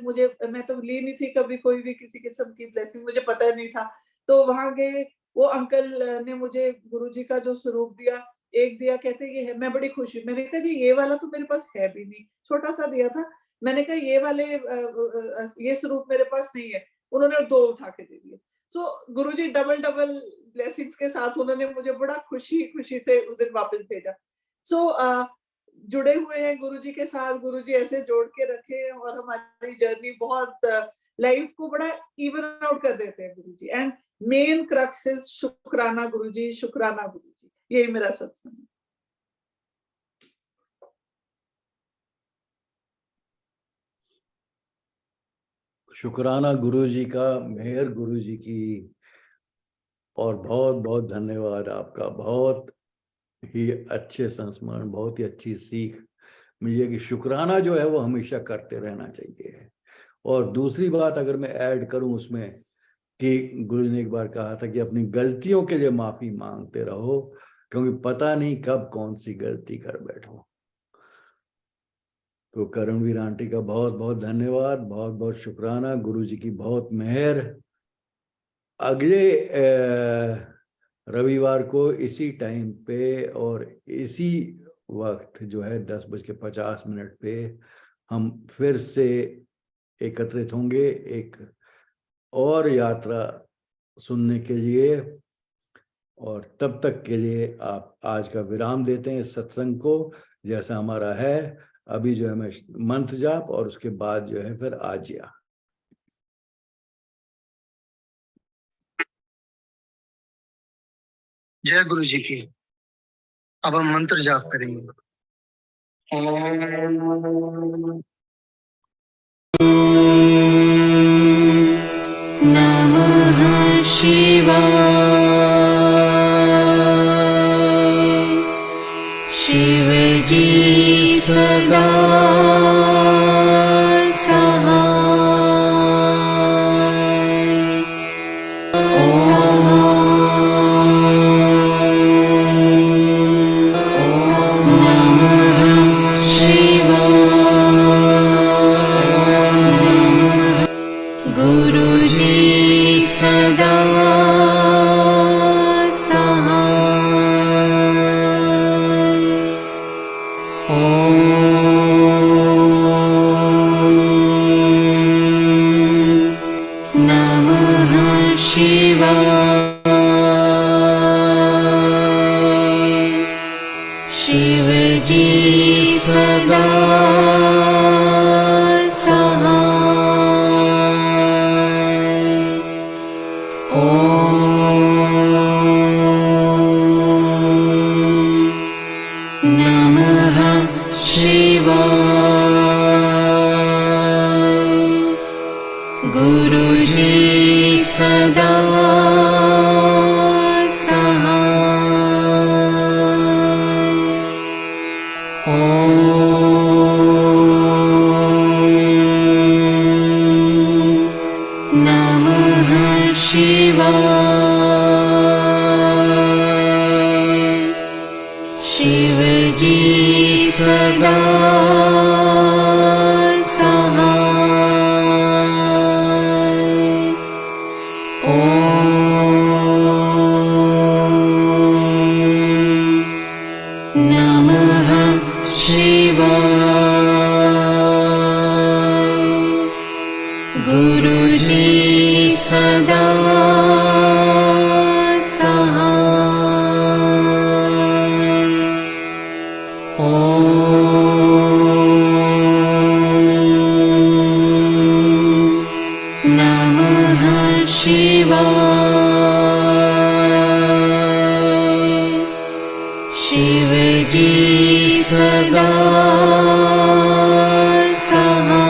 Speaker 2: मैं तो ली नहीं थी कभी कोई भी किसी किस्म की ब्लेसिंग, मुझे पता नहीं था। तो वहां गए, वो अंकल ने मुझे गुरुजी का जो स्वरूप दिया, एक दिया, कहते ये है। मैं बड़ी खुश हुई, मैंने कहा जी ये वाला तो मेरे पास है भी नहीं, छोटा सा दिया था। मैंने कहा ये वाले ये स्वरूप मेरे पास नहीं है। उन्होंने 2 उठा के दे दिए। सो गुरुजी डबल डबल ब्लेसिंग्स के साथ उन्होंने मुझे बड़ा खुशी खुशी से उस दिन वापस भेजा। सो जुड़े हुए हैं गुरुजी के साथ, गुरुजी ऐसे जोड़ के रखे और हमारी जर्नी बहुत लाइफ को बड़ा इवन आउट कर देते हैं गुरुजी। एंड मेन क्रक्स इज शुक्राना गुरुजी, शुक्राना गुरुजी। यही मेरा सत्संग है।
Speaker 1: शुक्राना गुरुजी का, मेहर गुरुजी की, और बहुत बहुत धन्यवाद आपका। बहुत ही अच्छे संस्मरण, बहुत ही अच्छी सीख मिली कि शुक्राना जो है वो हमेशा करते रहना चाहिए। और दूसरी बात अगर मैं ऐड करूं उसमें, कि गुरु ने एक बार कहा था कि अपनी गलतियों के लिए माफी मांगते रहो, क्योंकि पता नहीं कब कौन सी गलती कर बैठो। तो करणवीर आंटी का बहुत बहुत धन्यवाद, बहुत बहुत शुक्राना, गुरु जी की बहुत मेहर। अगले रविवार को इसी टाइम पे और इसी वक्त जो है 10:50 पे हम फिर से एकत्रित होंगे एक और यात्रा सुनने के लिए। और तब तक के लिए आप आज का विराम देते हैं सत्संग को, जैसा हमारा है अभी जो है मैं मंत्र जाप और उसके बाद जो है फिर आज्ञा।
Speaker 3: जय गुरु जी की। अब हम मंत्र जाप करेंगे। नमः शिवाय। शिव जी सदा सहाय। सदा सहाय। नमः शिवाय। शिव जी सदा गुरुजी सदा सहाय। नमः शिवाय। शिव जी सदा गुरुजी सदा सहाय। नमः शिवाय। शिव जी सदा सहाय।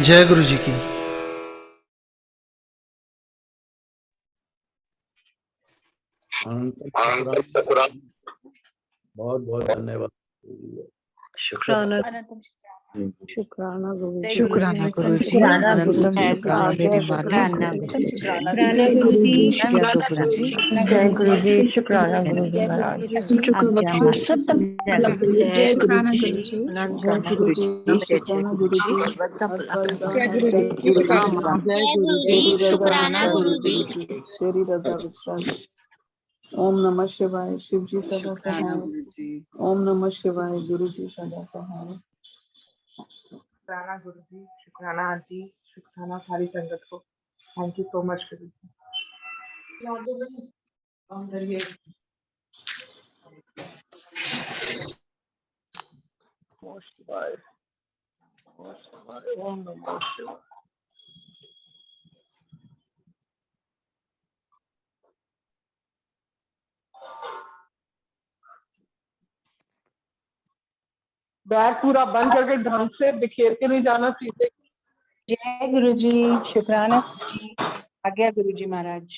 Speaker 3: जय गुरु जी की।
Speaker 1: बहुत बहुत धन्यवाद।
Speaker 3: शुक्राना
Speaker 4: शुक्राना गुरु जी।
Speaker 5: शुक्राना गुरु जी।
Speaker 4: शुक्राना
Speaker 5: अनंतम
Speaker 4: गुरु जी।
Speaker 5: शुक्राना मेरे मालिक।
Speaker 4: शुक्राना गुरु जी।
Speaker 5: शुक्रिया गुरु जी।
Speaker 4: जय गुरु जी। शुक्राना गुरु जी महाराज।
Speaker 5: जय गुरु जी।
Speaker 4: शुक्राना गुरु जी।
Speaker 5: जय गुरु जी।
Speaker 4: शुक्राना गुरु जी।
Speaker 5: शुक्राना
Speaker 4: जय गुरु जी।
Speaker 5: शुक्राना गुरु जी।
Speaker 4: तेरी रजा विश्वास। ओम नमः शिवाय। शिव जी सदा सहाय। ओम नमः शिवाय। गुरु जी सदा सहाय।
Speaker 6: शुक्राना गुरु जी, शुक्राना आंटी, शुक्राना सारी संगत को। थैंक यू सो मच गुरु जी।
Speaker 4: ओम नमः शिवाय।
Speaker 6: बैग पूरा बंद करके ढंग से बिखेर के नहीं जाना सीधे।
Speaker 7: जय गुरु जी। शुक्राना गुरु जी। आज्ञा गुरु जी महाराज।